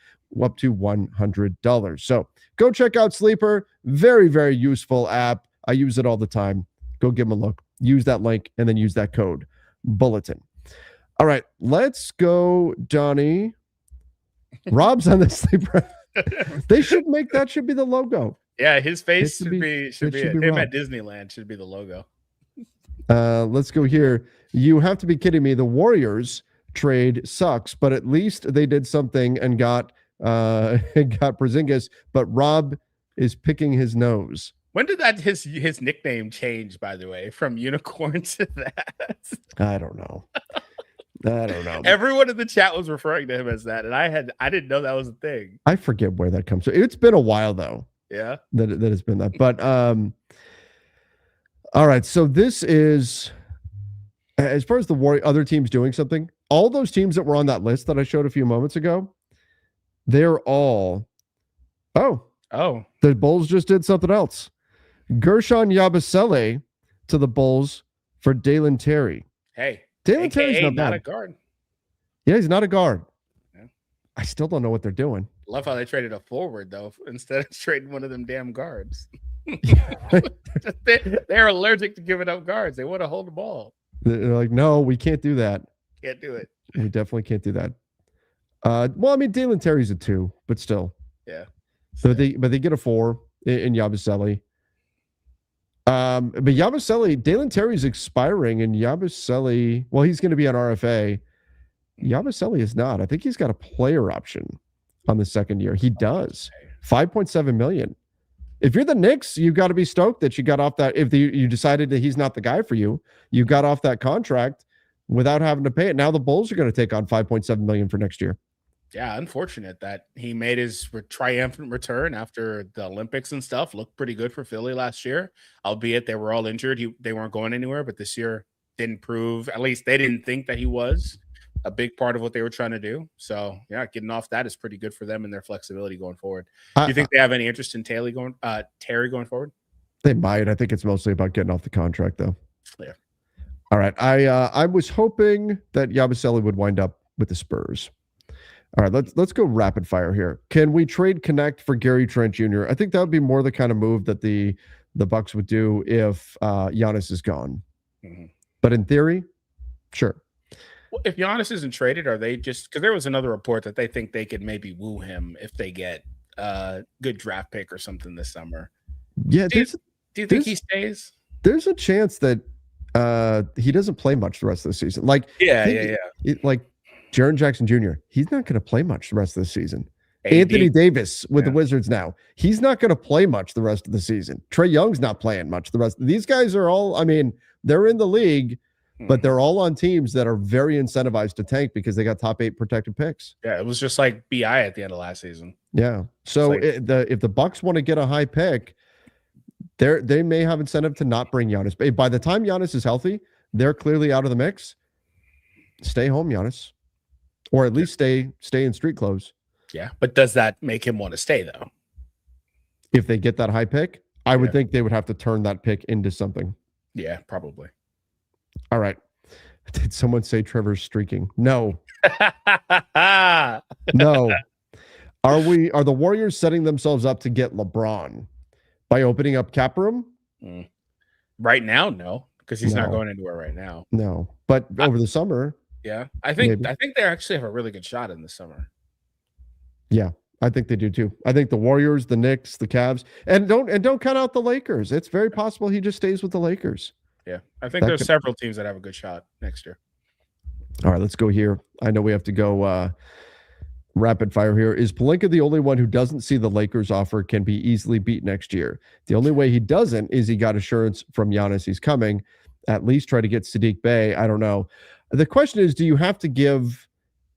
up to $100. So go check out Sleeper. Very, very useful app. I use it all the time. Go give them a look. Use that link and then use that code Bulletin. All right, let's go, Donnie. Rob's on the Sleeper. They should make that should be the logo. Yeah, his face should be it. Him Rob. at Disneyland should be the logo. Let's go here. You have to be kidding me. The Warriors trade sucks, but at least they did something and got Porzingis, but Rob is picking his nose. When did that his nickname change, by the way, from unicorn to that? I don't know. Everyone in the chat was referring to him as that, and I didn't know that was a thing. I forget where that comes from. It's been a while though. Yeah, that has been that. But all right. So this is as far as the other teams doing something. All those teams that were on that list that I showed a few moments ago, they're all. Oh, the Bulls just did something else. Gershon Yabusele to the Bulls for Dalen Terry. Hey. Dalen Terry's not a guard. Yeah, he's not a guard. Yeah. I still don't know what they're doing. Love how they traded a forward, though, instead of trading one of them damn guards. They're allergic to giving up guards. They want to hold the ball. They're like, no, we can't do that. Can't do it. We definitely can't do that. Well, I mean, Dalen Terry's a 2, but still. Yeah. So they get a 4 in Yabusele. But Yabusele, Dalen Terry's expiring, and Yabusele, well, he's going to be on RFA. Yabusele is not. I think he's got a player option on the second year. He does. $5.7 million. If you're the Knicks, you've got to be stoked that you got off that. If you decided that he's not the guy for you, you got off that contract without having to pay it. Now the Bulls are going to take on $5.7 million for next year. Yeah, unfortunate that he made his triumphant return after the Olympics and stuff. Looked pretty good for Philly last year, albeit they were all injured. They weren't going anywhere, but this year didn't prove, at least they didn't think that he was a big part of what they were trying to do. So, yeah, getting off that is pretty good for them and their flexibility going forward. Do you think they have any interest in Terry going forward? They might. I think it's mostly about getting off the contract, though. Yeah. All right. I was hoping that Yabusele would wind up with the Spurs. All right, let's go rapid fire here. Can we trade Connect for Gary Trent Jr.? I think that would be more the kind of move that the Bucks would do if Giannis is gone. Mm-hmm. But in theory, sure. Well, if Giannis isn't traded, are they just, because there was another report that they think they could maybe woo him if they get a good draft pick or something this summer. Yeah. Do you think he stays? There's a chance that he doesn't play much the rest of the season. Like, like Jaren Jackson Jr., he's not going to play much the rest of the season. Anthony Davis with the Wizards now, he's not going to play much the rest of the season. Trae Young's not playing much the rest. These guys are all, I mean, they're in the league, but they're all on teams that are very incentivized to tank because they got top 8 protected picks. Yeah, it was just like BI at the end of last season. Yeah. So if the Bucks want to get a high pick, They may have incentive to not bring Giannis. By the time Giannis is healthy, they're clearly out of the mix. Stay home, Giannis, or at least stay in street clothes. Yeah, but does that make him want to stay though? If they get that high pick, I would think they would have to turn that pick into something. Yeah, probably. All right. Did someone say Trevor's streaking? No. No. Are the Warriors setting themselves up to get LeBron by opening up cap room? Right now, no, because he's not going anywhere right now. No, but over the summer, yeah, I think they actually have a really good shot in the summer. Yeah, I think they do too. I think the Warriors, the Knicks, the Cavs, and don't count out the Lakers. It's very possible he just stays with the Lakers. Yeah, I think there's several teams that have a good shot next year. All right, let's go here. I know we have to go rapid fire here. Is Pelinka the only one who doesn't see the Lakers offer can be easily beat next year? The only way he doesn't is he got assurance from Giannis he's coming. At least try to get Sadiq Bey. I don't know. The question is, do you have to give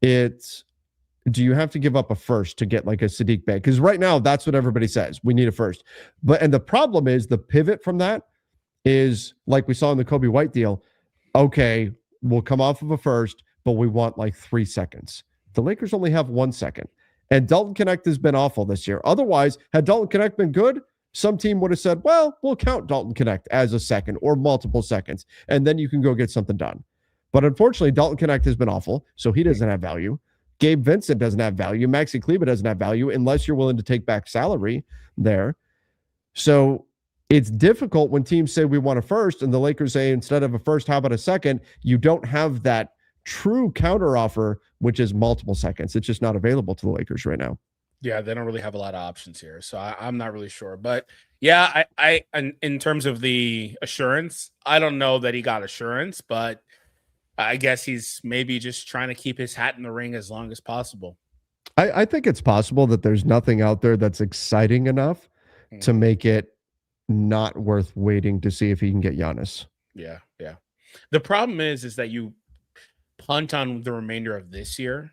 up a first to get like a Sadiq Bey? Because right now, that's what everybody says. We need a first. And the problem is the pivot from that is like we saw in the Kobe White deal. Okay, we'll come off of a first, but we want like 3 seconds. The Lakers only have 1 second. And Dalton Connect has been awful this year. Otherwise, had Dalton Connect been good, some team would have said, well, we'll count Dalton Connect as a second or multiple seconds, and then you can go get something done. But unfortunately, Dalton Connect has been awful, so he doesn't have value. Gabe Vincent doesn't have value. Maxi Kleber doesn't have value unless you're willing to take back salary there. So it's difficult when teams say we want a first, and the Lakers say instead of a first, how about a second? You don't have that true counter offer, which is multiple seconds. It's just not available to the Lakers right now. Yeah, they don't really have a lot of options here, so I'm not really sure. But yeah, I in terms of the assurance, I don't know that he got assurance, but I guess he's maybe just trying to keep his hat in the ring as long as possible. I think it's possible that there's nothing out there that's exciting enough to make it not worth waiting to see if he can get Giannis. Yeah. The problem is that you punt on the remainder of this year.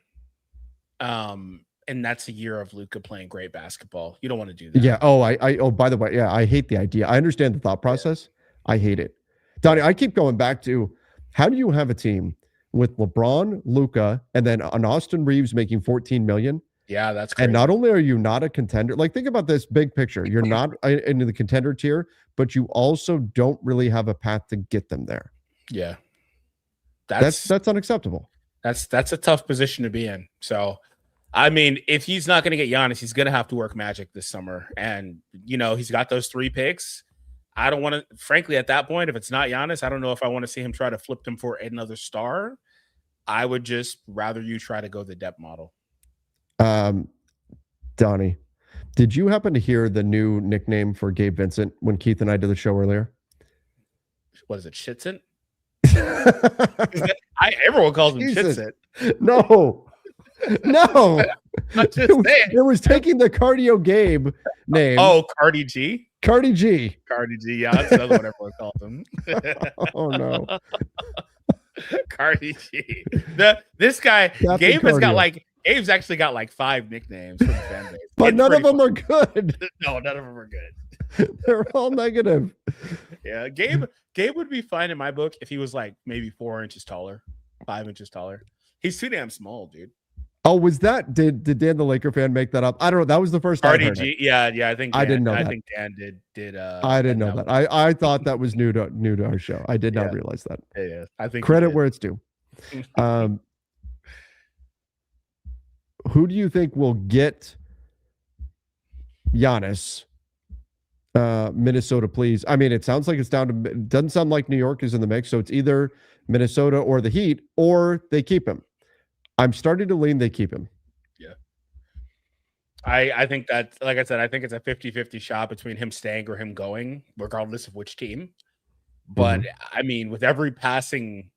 And that's a year of Luka playing great basketball. You don't want to do that. Yeah. Oh, by the way, yeah, I hate the idea. I understand the thought process. Yeah. I hate it. Donnie, I keep going back to how do you have a team with LeBron, Luka, and then an Austin Reeves making $14 million? Yeah, that's crazy. And not only are you not a contender, like think about this big picture. You're not into the contender tier, but you also don't really have a path to get them there. Yeah. That's unacceptable. That's a tough position to be in. So, I mean, if he's not going to get Giannis, he's going to have to work magic this summer. And, he's got those 3 picks. I don't want to, frankly, at that point, if it's not Giannis, I don't know if I want to see him try to flip them for another star. I would just rather you try to go the depth model. Donnie, did you happen to hear the new nickname for Gabe Vincent when Keith and I did the show earlier? What is it? Shitsit? Everyone calls him Shitsit. No. It was taking the Cardio Gabe name. Oh, Cardi G. Yeah, that's another one everyone calls him. Oh no. Cardi G. This guy, Captain Gabe Cardio. has got Gabe's actually got 5 nicknames for the fan base. But none of them are good. No, none of them are good. They're all negative. Yeah, Gabe would be fine in my book if he was maybe 4 inches taller, 5 inches taller. He's too damn small, dude. Oh, was that did Dan the Laker fan make that up? I don't know. That was the first time. RDG, yeah. I think Dan, I didn't know that. I think Dan did. I didn't know that. I thought that was new to our show. I did not realize that. Yeah, I think credit where it's due. Who do you think will get Giannis? Minnesota, please. I mean, it sounds like it's down to. It doesn't sound like New York is in the mix, so it's either Minnesota or the Heat, or they keep him. I'm starting to lean they keep him. Yeah. I think that, like I said, I think it's a 50-50 shot between him staying or him going, regardless of which team. But I mean, with every passing,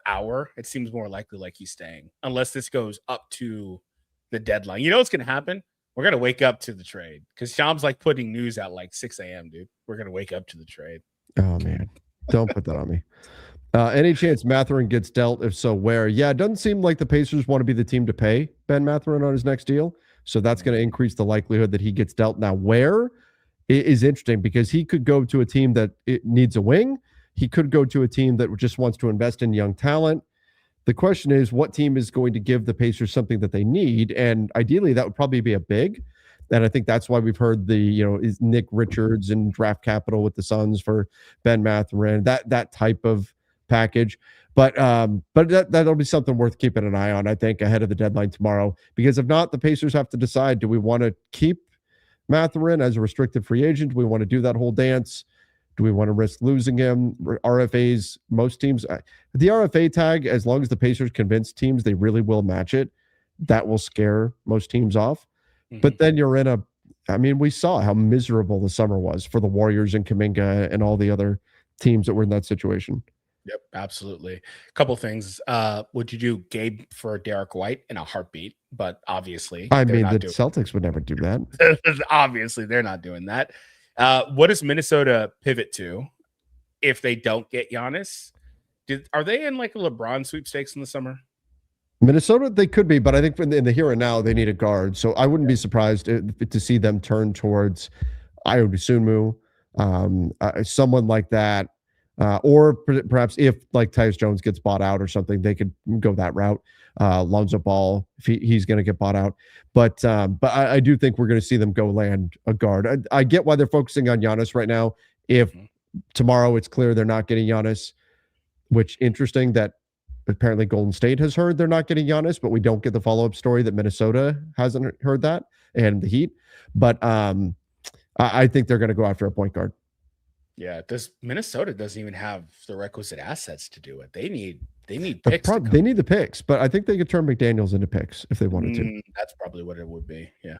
hour, it seems more likely he's staying, unless this goes up to the deadline. You know what's going to happen? We're going to wake up to the trade because Sham's putting news at 6 a.m., dude. We're going to wake up to the trade. Oh, man. Don't put that on me. Any chance Mathurin gets dealt? If so, where? Yeah, it doesn't seem like the Pacers want to be the team to pay Ben Mathurin on his next deal. So that's going to increase the likelihood that he gets dealt. Now, where is interesting because he could go to a team that it needs a wing. He could go to a team that just wants to invest in young talent. The question is, what team is going to give the Pacers something that they need? And ideally, that would probably be a big. And I think that's why we've heard is Nick Richards and draft capital with the Suns for Ben Mathurin, that type of package. But that'll be something worth keeping an eye on, I think, ahead of the deadline tomorrow. Because if not, the Pacers have to decide, do we want to keep Mathurin as a restricted free agent? Do we want to do that whole dance? Do we want to risk losing him? RFAs, most teams, the RFA tag, as long as the Pacers convince teams they really will match it, that will scare most teams off. Mm-hmm. But then you're in we saw how miserable the summer was for the Warriors and Kuminga and all the other teams that were in that situation. Yep, absolutely. A couple things. Would you do Gabe for Derek White in a heartbeat? But obviously, the Celtics would never do that. Obviously, they're not doing that. What does Minnesota pivot to if they don't get Giannis? Are they in like a LeBron sweepstakes in the summer? Minnesota, they could be, but I think in the here and now, they need a guard. So I wouldn't be surprised to see them turn towards Ayo Dosunmu, someone like that. Or perhaps if like Tyus Jones gets bought out or something, they could go that route. Lonzo Ball, if he's going to get bought out. But I do think we're going to see them go land a guard. I get why they're focusing on Giannis right now. If tomorrow it's clear they're not getting Giannis, which interesting that apparently Golden State has heard they're not getting Giannis, but we don't get the follow-up story that Minnesota hasn't heard that, and the Heat. But I think they're going to go after a point guard. Yeah, Minnesota doesn't even have the requisite assets to do it. They need picks. They need the picks, but I think they could turn McDaniels into picks if they wanted to. That's probably what it would be. Yeah.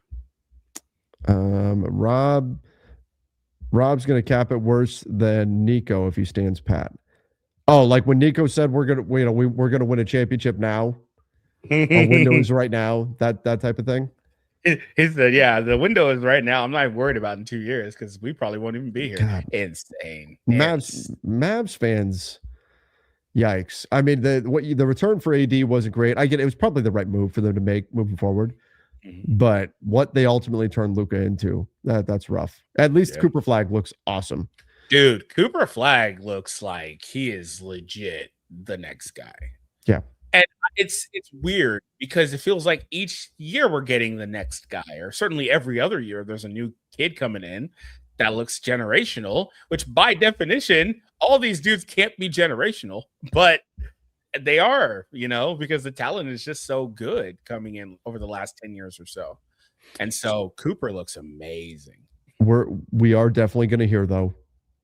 Rob's going to cap it worse than Nico if he stands pat. Oh, like when Nico said we're gonna win a championship now. Our window is right now. That type of thing. He said, "Yeah, the window is right now. I'm not worried about in 2 years because we probably won't even be here." God. Insane. Mavs fans. Yikes! I mean, the return for AD wasn't great. I get it was probably the right move for them to make moving forward, but what they ultimately turned Luka into, that's rough. At least Cooper Flag looks awesome. Dude, Cooper Flag looks like he is legit the next guy. Yeah. And it's weird because it feels like each year we're getting the next guy, or certainly every other year there's a new kid coming in that looks generational, which by definition, all these dudes can't be generational, but they are, because the talent is just so good coming in over the last 10 years or so. And so Cooper looks amazing. We are definitely going to hear, though,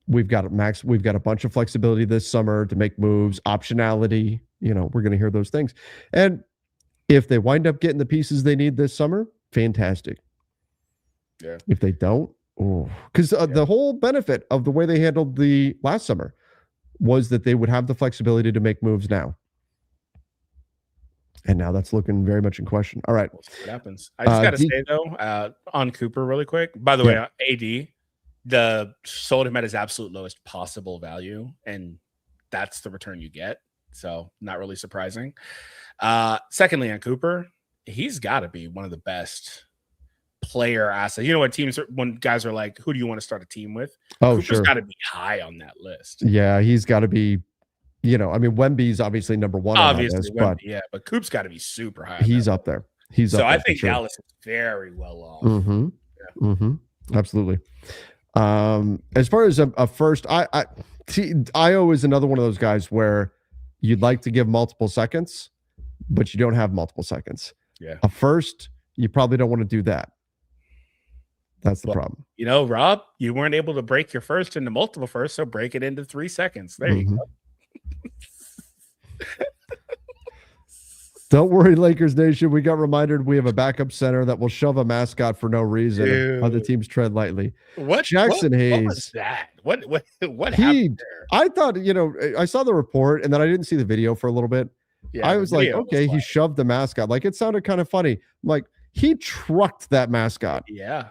we've got a bunch of flexibility this summer to make moves, optionality. We're going to hear those things. And if they wind up getting the pieces they need this summer, fantastic. Yeah. If they don't, because the whole benefit of the way they handled the last summer was that they would have the flexibility to make moves now. And now that's looking very much in question. All right. We'll see what happens. I just got to say, though, on Cooper really quick. By the way, AD, sold him at his absolute lowest possible value, and that's the return you get. So not really surprising. Secondly, on Cooper, he's got to be one of the best player assets. When guys are like, who do you want to start a team with? Cooper's got to be high on that list. Yeah, he's got to be. Wemby's obviously number one. Obviously, but Coop's got to be super high. He's up there. I think Dallas is very well off. Mm-hmm. Yeah. Mm-hmm. Absolutely. As far as a first, Ayo is another one of those guys where you'd like to give multiple seconds, but you don't have multiple seconds. Yeah. A first, you probably don't want to do that. That's the problem. Rob, you weren't able to break your first into multiple firsts, so break it into 3 seconds. There you go. Don't worry, Lakers Nation. We got reminded we have a backup center that will shove a mascot for no reason. Dude. Other teams tread lightly. Jackson Hayes. What was that? What happened there? I thought, I saw the report and then I didn't see the video for a little bit. Yeah, I was like, okay, he shoved the mascot. Like, it sounded kind of funny. I'm like, he trucked that mascot. Yeah.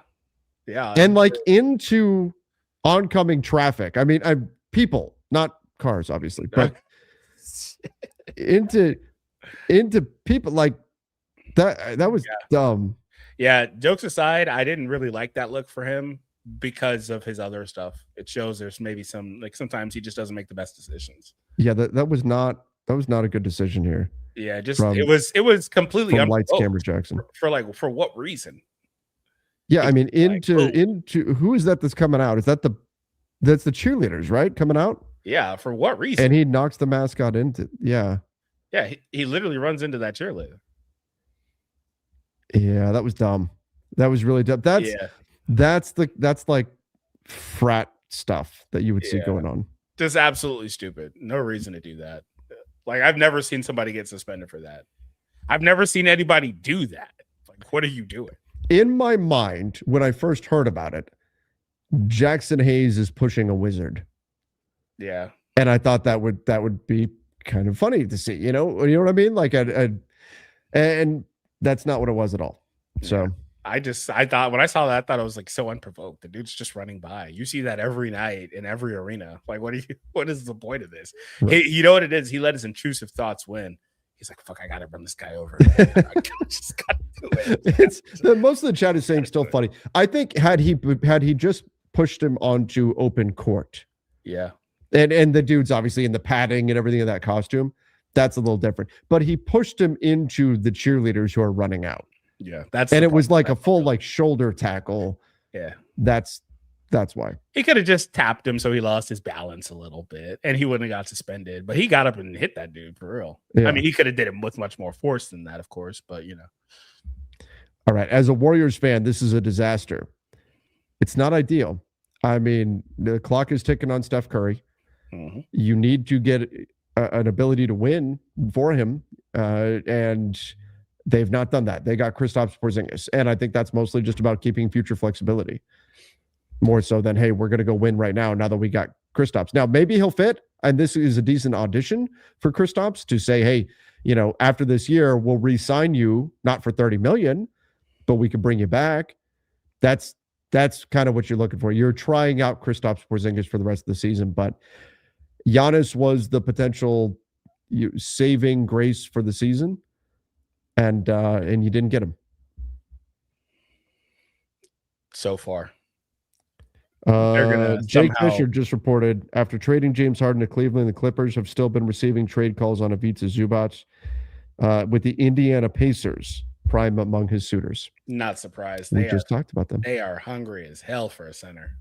Yeah. And into oncoming traffic. I mean, people, not cars, obviously, but into people like that. That was dumb. Yeah. Jokes aside, I didn't really like that look for him, because of his other stuff. It shows there's maybe some, like, sometimes he just doesn't make the best decisions. Yeah, that was not a good decision here. Yeah, just From it was completely from Lights unprovoked. Camera Jackson. For what reason? Yeah, I mean, Like, into who is that's coming out? Is that's the cheerleaders, right? Coming out? yeah, for what reason? And he knocks the mascot into, yeah. Yeah, he literally runs into that cheerleader. Yeah, that was dumb. That was really dumb. That's like frat stuff that you would see going on. Just absolutely stupid. No reason to do that. Like, I've never seen somebody get suspended for that. I've never seen anybody do that. Like, what are you doing? In my mind, when I first heard about it, Jackson Hayes is pushing a wizard. Yeah. And I thought that would be kind of funny to see, you know what I mean? Like and that's not what it was at all. So I thought when I saw that, I thought it was like so unprovoked. The dude's just running by. You see that every night in every arena. Like, what is the point of this? Right. You know what it is? He let his intrusive thoughts win. He's like, fuck, I gotta run this guy over. Just gotta do it. Most of the chat is saying still funny. I think had he just pushed him onto open court. Yeah. And the dude's obviously in the padding and everything of that costume. That's a little different. But he pushed him into the cheerleaders who are running out. Yeah. It was like a full like shoulder tackle. Yeah. That's why. He could have just tapped him so he lost his balance a little bit and he wouldn't have got suspended. But he got up and hit that dude for real. Yeah. I mean, he could have did it with much more force than that, of course, but you know. All right. As a Warriors fan, this is a disaster. It's not ideal. I mean, the clock is ticking on Steph Curry. Mm-hmm. You need to get an ability to win for him. And they've not done that. They got Kristaps Porzingis. And I think that's mostly just about keeping future flexibility. More so than, hey, we're going to go win right now that we got Kristaps. Now, maybe he'll fit. And this is a decent audition for Kristaps to say, hey, you know, after this year, we'll re-sign you, not for $30 million, but we can bring you back. That's kind of what you're looking for. You're trying out Kristaps Porzingis for the rest of the season, but Giannis was the potential saving grace for the season, and you didn't get him so far. Jake Fisher just reported after trading James Harden to Cleveland, the Clippers have still been receiving trade calls on Ivica Zubac with the Indiana Pacers prime among his suitors. Not surprised. We just talked about them. They are hungry as hell for a center.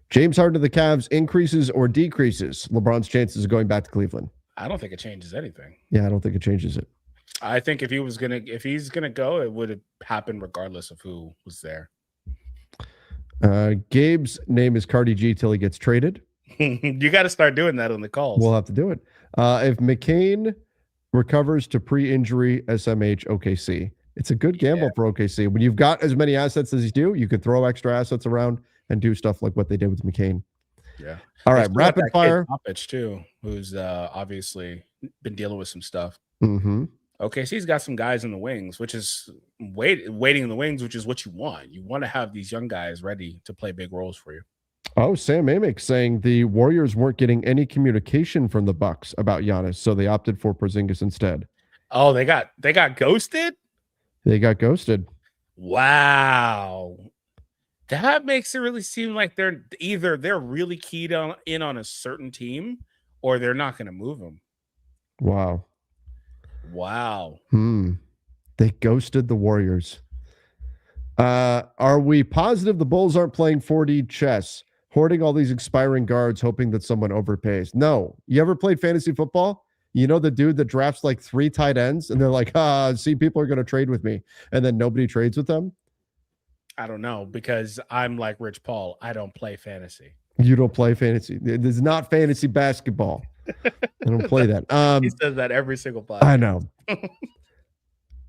James Harden to the Cavs increases or decreases LeBron's chances of going back to Cleveland? I don't think it changes anything. Yeah, I don't think it changes it. I think if he's gonna go, it would have happened regardless of who was there. Gabe's name is Cardi G till he gets traded. You got to start doing that on the calls. We'll have to do it. If McCain recovers to pre-injury SMH OKC, it's a good gamble for OKC. When you've got as many assets as you do, you could throw extra assets around and do stuff like what they did with McCain. Yeah. All right. Rapid fire. Popovich too, who's obviously been dealing with some stuff. Mm-hmm. Okay, so he's got some guys in the wings, which is waiting in the wings, which is what you want. You want to have these young guys ready to play big roles for you. Oh, Sam Amick saying the Warriors weren't getting any communication from the Bucks about Giannis, so they opted for Porzingis instead. Oh, they got ghosted? They got ghosted. Wow. That makes it really seem like they're really keyed in on a certain team or they're not going to move them. Wow. They ghosted the Warriors. Are we positive the Bulls aren't playing 4D chess, hoarding all these expiring guards, hoping that someone overpays? No. You ever played fantasy football? You know the dude that drafts like 3 tight ends and they're like, see, people are going to trade with me. And then nobody trades with them? I don't know, because I'm like Rich Paul. I don't play fantasy. You don't play fantasy. It is not fantasy basketball. I don't play that. He says that every single podcast. I know.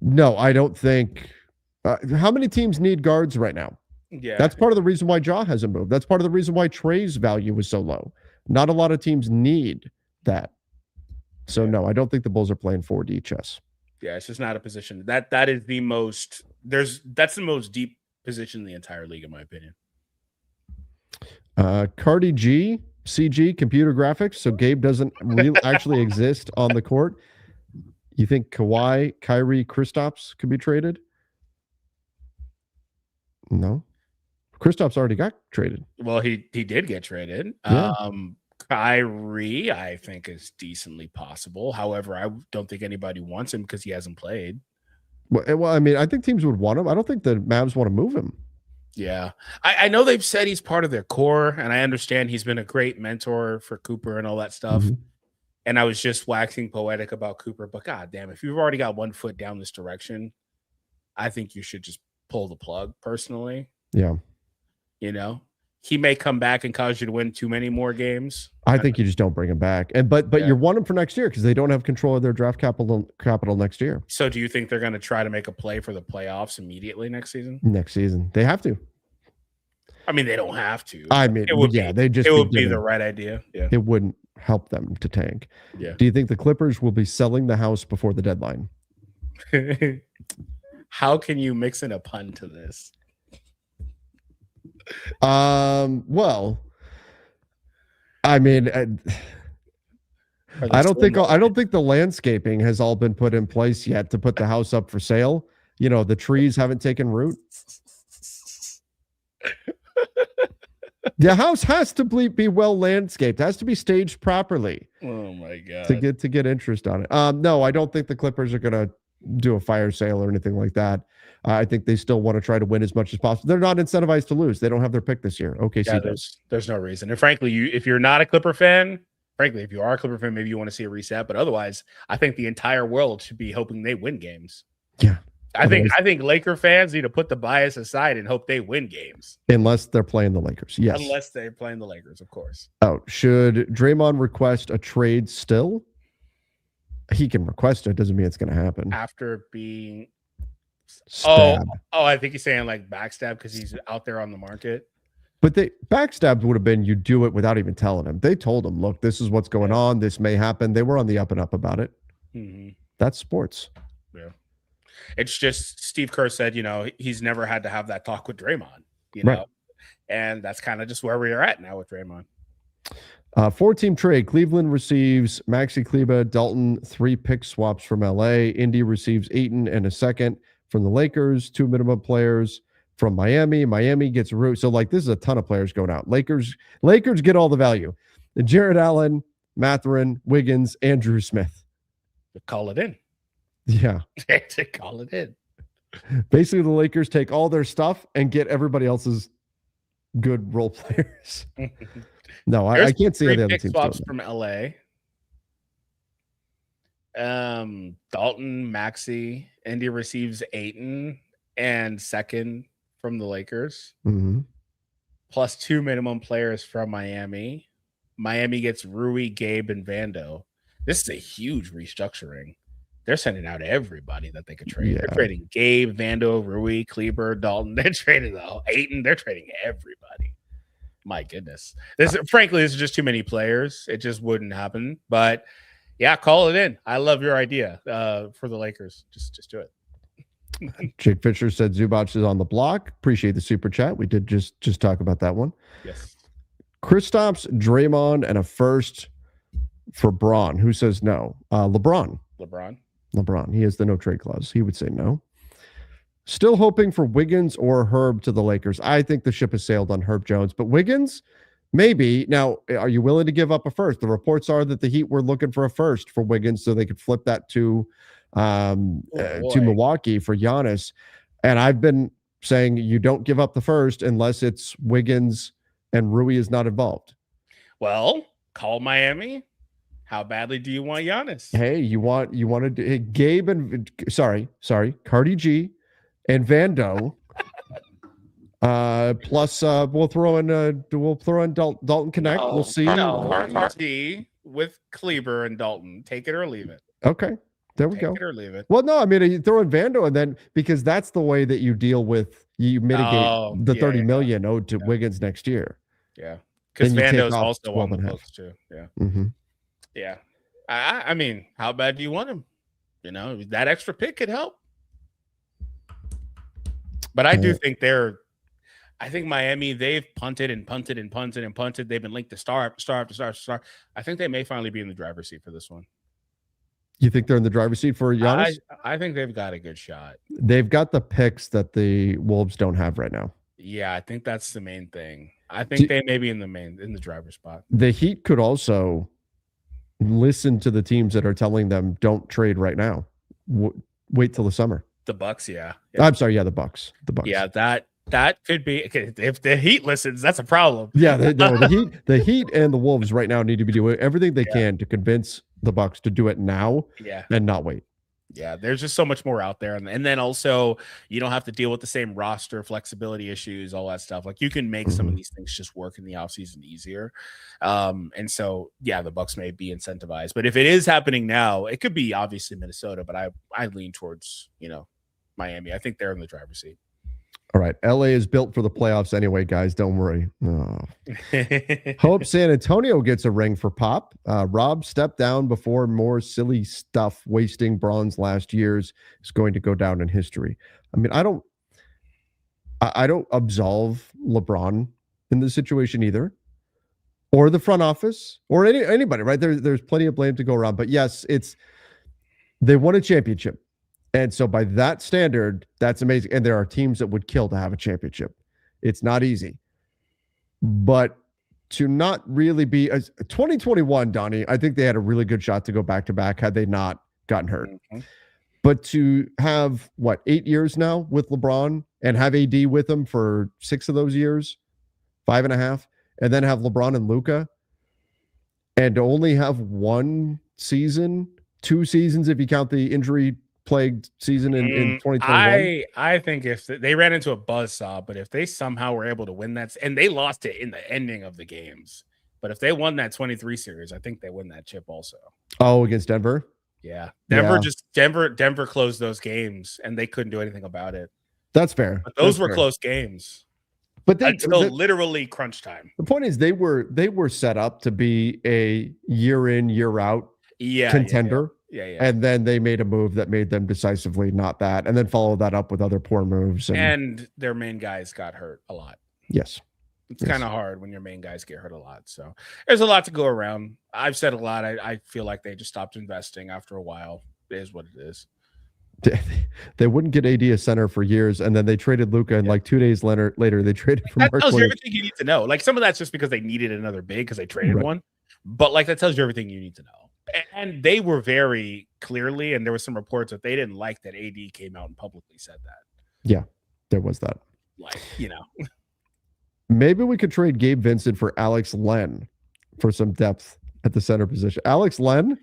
No, I don't think. How many teams need guards right now? Yeah, that's part of the reason why Ja hasn't moved. That's part of the reason why Trey's value was so low. Not a lot of teams need that. So no, I don't think the Bulls are playing 4D chess. Yeah, it's just not a position that is the most. That's the most deep position in the entire league, in my opinion. Cardi G, CG, computer graphics. So Gabe doesn't actually exist on the court. You think Kawhi, Kyrie, Kristaps could be traded? No. Kristaps already got traded. Well, he did get traded. Yeah. Kyrie, I think, is decently possible. However, I don't think anybody wants him because he hasn't played. Well, I mean, I think teams would want him. I don't think the Mavs want to move him. Yeah. I know they've said he's part of their core, and I understand he's been a great mentor for Cooper and all that stuff. Mhm. And I was just waxing poetic about Cooper, but god damn, if you've already got one foot down this direction, I think you should just pull the plug personally. Yeah. You know, he may come back and cause you to win too many more games. I think you just don't bring him back. But Yeah. you want him for next year because they don't have control of their draft capital next year. So do you think they're going to try to make a play for the playoffs immediately next season? Next season. They have to. I mean, they don't have to. I mean, it would be the right idea. Yeah. It wouldn't help them to tank. Yeah. Do you think the Clippers will be selling the house before the deadline? How can you mix in a pun to this? Well, I mean, I don't think the landscaping has all been put in place yet to put the house up for sale. You know, the trees haven't taken root. The house has to be well landscaped. It has to be staged properly. Oh my god! To get interest on it. No, I don't think the Clippers are going to do a fire sale or anything like that. I think they still want to try to win as much as possible. They're not incentivized to lose. They don't have their pick this year. OKC does. There's no reason. And frankly, if you're not a Clipper fan, if you are a Clipper fan, maybe you want to see a reset. But otherwise, I think the entire world should be hoping they win games. Yeah. I think Laker fans need to put the bias aside and hope they win games. Unless they're playing the Lakers. Yes. Unless they're playing the Lakers, of course. Oh, should Draymond request a trade still? He can request it. Doesn't mean it's going to happen. After being stabbed. I think he's saying like backstab because he's out there on the market. But backstab would have been you do it without even telling him. They told him, look, this is what's going on. This may happen. They were on the up and up about it. Mm-hmm. That's sports. Yeah. It's just Steve Kerr said, he's never had to have that talk with Draymond, know, and that's kind of just where we are at now with Draymond. 4-team trade. Cleveland receives Maxi Kleber, Dalton, 3 pick swaps from LA. Indy receives Ayton and a second from the Lakers, 2 minimum players from Miami. Miami gets Root. So this is a ton of players going out. Lakers get all the value. Jared Allen, Mathurin, Wiggins, Andrew Smith. Call it in. Yeah. To call it in. Basically, the Lakers take all their stuff and get everybody else's good role players. No, I can't see how the other teams swaps from LA. Dalton, Maxi, Indy receives Ayton and second from the Lakers. Mm-hmm. Plus 2 minimum players from Miami. Miami gets Rui, Gabe, and Vando. This is a huge restructuring. They're sending out everybody that they could trade. Yeah. They're trading Gabe, Vando, Rui, Kleber, Dalton. They're trading Ayton. They're trading everybody. My goodness. Frankly, this is just too many players. It just wouldn't happen. But yeah, call it in. I love your idea for the Lakers. Just do it. Jake Fisher said Zubac is on the block. Appreciate the super chat. We did just talk about that one. Yes. Kristaps, Draymond, and a first for Braun. Who says no? LeBron. He has the no trade clause. He would say no. Still hoping for Wiggins or Herb to the Lakers. I think the ship has sailed on Herb Jones, but Wiggins, maybe. Now, are you willing to give up a first? The reports are that the Heat were looking for a first for Wiggins so they could flip that to Milwaukee for Giannis. And I've been saying you don't give up the first unless it's Wiggins and Rui is not involved. Well, call Miami. How badly do you want Giannis? Hey, you want to do Gabe and Cardi G and Vando. Plus we'll throw in Dalton Connect. We'll see. Cardi with Kleber and Dalton. Take it or leave it. Okay. There we go. Take it or leave it. Well, no, I mean you throw in Vando and then because that's the way that you deal with you mitigate the $30 million owed to Wiggins next year. Yeah. Because Vando's also on the books too. Yeah. Mm-hmm. Yeah. I mean, how bad do you want him? That extra pick could help. But I do think I think Miami, they've punted and punted and punted and punted. They've been linked to star after star after star after star. I think they may finally be in the driver's seat for this one. You think they're in the driver's seat for Giannis? I think they've got a good shot. They've got the picks that the Wolves don't have right now. Yeah, I think that's the main thing. I think they may be in the driver's spot. The Heat could also listen to the teams that are telling them don't trade right now. Wait till the summer. The Bucks, yeah. I'm sorry, the Bucks. Yeah, that could be, if the Heat listens, that's a problem. Yeah, the Heat and the Wolves right now need to be doing everything they can to convince the Bucks to do it now and not wait. Yeah, there's just so much more out there. And then also you don't have to deal with the same roster flexibility issues, all that stuff. Like you can make some of these things just work in the offseason easier. And so, yeah, the Bucks may be incentivized. But if it is happening now, it could be obviously Minnesota, but I lean towards, Miami. I think they're in the driver's seat. All right. LA is built for the playoffs anyway, guys. Don't worry. Oh. Hope San Antonio gets a ring for Pop. Rob stepped down before more silly stuff, wasting bronze last year's is going to go down in history. I mean, I don't absolve LeBron in this situation either, or the front office, or anybody, right? There's plenty of blame to go around. But yes, they won a championship. And so by that standard, that's amazing. And there are teams that would kill to have a championship. It's not easy. But to not really be 2021, Donnie, I think they had a really good shot to go back to back had they not gotten hurt. Mm-hmm. But to have 8 years now with LeBron and have AD with him for 6 of those years, 5.5, and then have LeBron and Luka, and to only have 1 season, 2 seasons if you count the injury plagued season in 2021. I think if they ran into a buzzsaw, but if they somehow were able to win that, and they lost it in the ending of the games, but if they won that 23 series, I think they win that chip also. Oh, against Denver? Yeah. Denver closed those games and they couldn't do anything about it. That's fair. But those were close games. But until literally crunch time. The point is they were set up to be a year in, year out contender. Yeah. And then they made a move that made them decisively not that, and then followed that up with other poor moves. And their main guys got hurt a lot. Yes. It's kind of hard when your main guys get hurt a lot. So there's a lot to go around. I've said a lot. I feel like they just stopped investing after a while. It is what it is. They wouldn't get AD a center for years, and then they traded Luka, and 2 days later they traded for Mark That tells you everything you need to know. Like some of that's just because they needed another big because they traded one. But that tells you everything you need to know. And they were very clearly, and there were some reports that they didn't like that AD came out and publicly said that. Yeah, there was that. Maybe we could trade Gabe Vincent for Alex Len for some depth at the center position. Alex Len?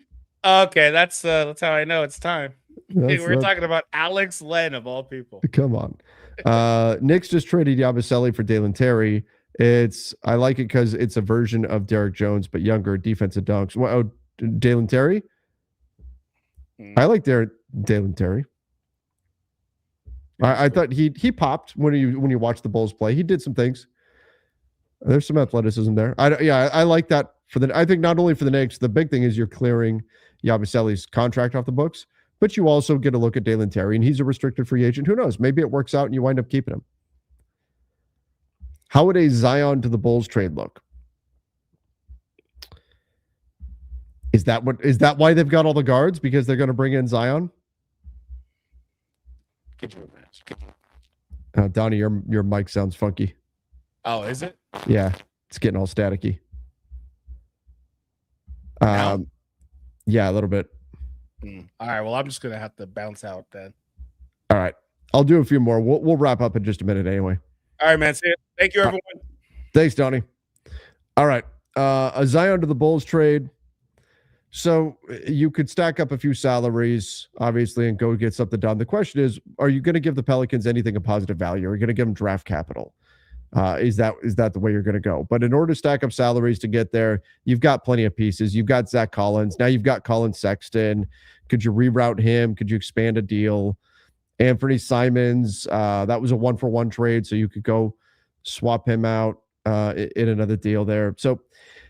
Okay, that's how I know it's time. We're talking about Alex Len of all people. Come on. Knicks just traded Yabusele for Dalen Terry. I like it because it's a version of Derek Jones, but younger, defensive dunks. Dalen Terry? I like Dalen Terry. I thought he popped when you watched the Bulls play. He did some things. There's some athleticism there. I like that I think not only for the Knicks, the big thing is you're clearing Yabusele's contract off the books, but you also get a look at Dalen Terry, and he's a restricted free agent. Who knows? Maybe it works out and you wind up keeping him. How would a Zion to the Bulls trade look? Is that why they've got all the guards? Because they're going to bring in Zion? Donnie, your mic sounds funky. Oh, is it? Yeah, it's getting all staticky. Now? Yeah, a little bit. All right, well, I'm just going to have to bounce out then. All right. I'll do a few more. We'll wrap up in just a minute anyway. All right, man. See you. Thank you, everyone. Thanks, Donnie. All right. A Zion to the Bulls trade. So you could stack up a few salaries, obviously, and go get something done. The question is, are you going to give the Pelicans anything of positive value? Are you going to give them draft capital? Is that the way you're going to go? But in order to stack up salaries to get there, you've got plenty of pieces. You've got Zach Collins. Now you've got Colin Sexton. Could you reroute him? Could you expand a deal? Anthony Simons, that was a 1-for-1 trade, so you could go swap him out in another deal there. So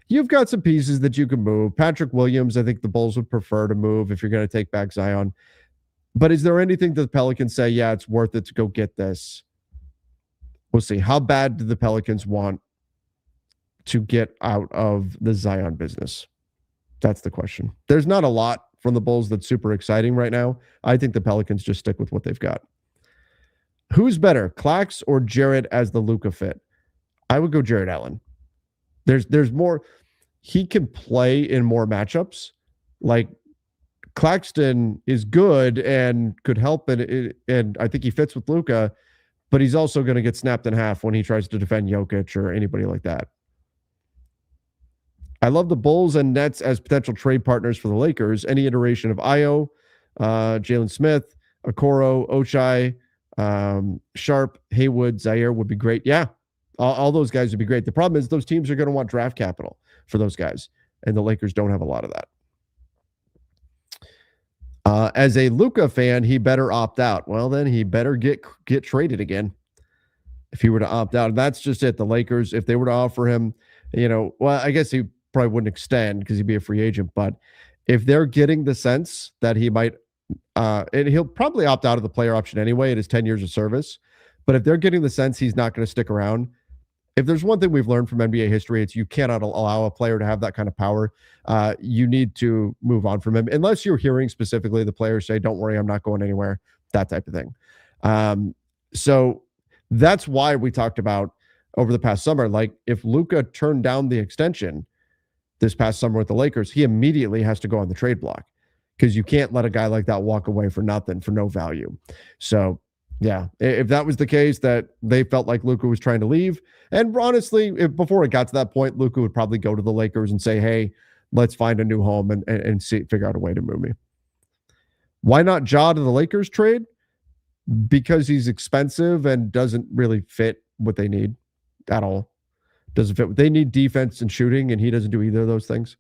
you've got some pieces that you can move. Patrick Williams, I think the Bulls would prefer to move if you're going to take back Zion. But is there anything that the Pelicans say, yeah, it's worth it to go get this? We'll see. How bad do the Pelicans want to get out of the Zion business? That's the question. There's not a lot from the Bulls that's super exciting right now. I think the Pelicans just stick with what they've got. Who's better, Clax or Jarrett as the Luka fit? I would go Jarrett Allen. There's more. He can play in more matchups. Like Claxton is good and could help it, and I think he fits with Luka, but he's also going to get snapped in half when he tries to defend Jokic or anybody like that. I love the Bulls and Nets as potential trade partners for the Lakers. Any iteration of Io, Jalen Smith, Okoro, Ochai, Sharp, Haywood, Zaire would be great. Yeah, all those guys would be great. The problem is those teams are going to want draft capital for those guys, and the Lakers don't have a lot of that. As a Luka fan, he better opt out. Well, then he better get traded again if he were to opt out. And that's just it. The Lakers, if they were to offer him, well, I guess he probably wouldn't extend because he'd be a free agent. But if they're getting the sense that he might, and he'll probably opt out of the player option anyway. It is 10 years of service. But if they're getting the sense he's not going to stick around, if there's one thing we've learned from NBA history, it's you cannot allow a player to have that kind of power. You need to move on from him, unless you're hearing specifically the players say, don't worry, I'm not going anywhere, that type of thing. So that's why we talked about over the past summer, like if Luka turned down the extension this past summer with the Lakers, he immediately has to go on the trade block because you can't let a guy like that walk away for nothing, for no value. So yeah, if that was the case, that they felt like Luka was trying to leave. And honestly, before it got to that point, Luka would probably go to the Lakers and say, hey, let's find a new home and figure out a way to move me. Why not Ja to the Lakers trade? Because he's expensive and doesn't really fit what they need at all. Doesn't fit. They need defense and shooting, and he doesn't do either of those things.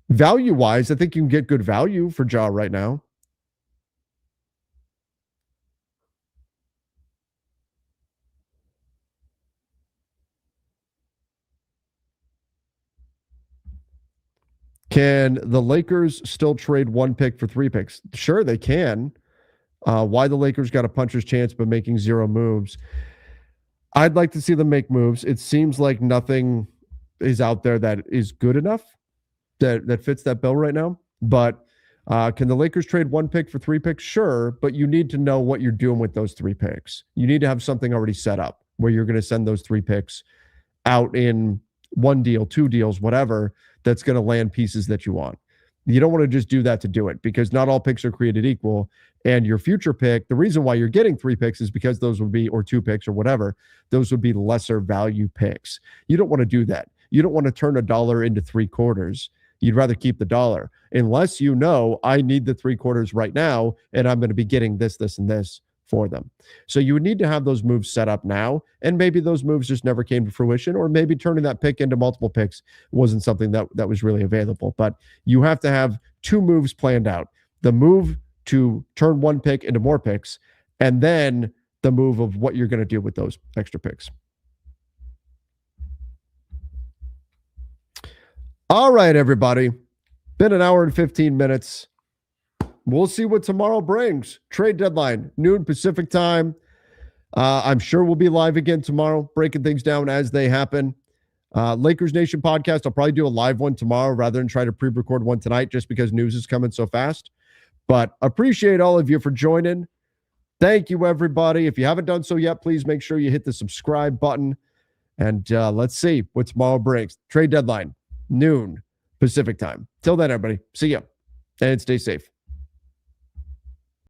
Value-wise, I think you can get good value for Ja right now. Can the Lakers still trade one pick for 3 picks? Sure, they can. Why the Lakers got a puncher's chance but making 0 moves? I'd like to see them make moves. It seems like nothing is out there that is good enough that fits that bill right now. But can the Lakers trade 1 pick for 3 picks? Sure, but you need to know what you're doing with those 3 picks. You need to have something already set up where you're going to send those 3 picks out in 1 deal, 2 deals, whatever, that's going to land pieces that you want. You don't want to just do that to do it, because not all picks are created equal. And your future pick, the reason why you're getting 3 picks is because those would be, or 2 picks or whatever, those would be lesser value picks. You don't want to do that. You don't want to turn $1 into 3 quarters. You'd rather keep the $1, unless you know I need the 3 quarters right now, and I'm going to be getting this, this, and this for them. So you would need to have those moves set up now, and maybe those moves just never came to fruition, or maybe turning that pick into multiple picks wasn't something that was really available. But you have to have 2 moves planned out. The move to turn 1 pick into more picks, and then the move of what you're going to do with those extra picks. All right, everybody. Been an hour and 15 minutes. We'll see what tomorrow brings. Trade deadline, noon Pacific time. I'm sure we'll be live again tomorrow, breaking things down as they happen. Lakers Nation podcast, I'll probably do a live one tomorrow rather than try to pre-record one tonight, just because news is coming so fast. But appreciate all of you for joining. Thank you, everybody. If you haven't done so yet, please make sure you hit the subscribe button. And let's see what tomorrow brings. Trade deadline, noon Pacific time. Till then, everybody, see ya and stay safe.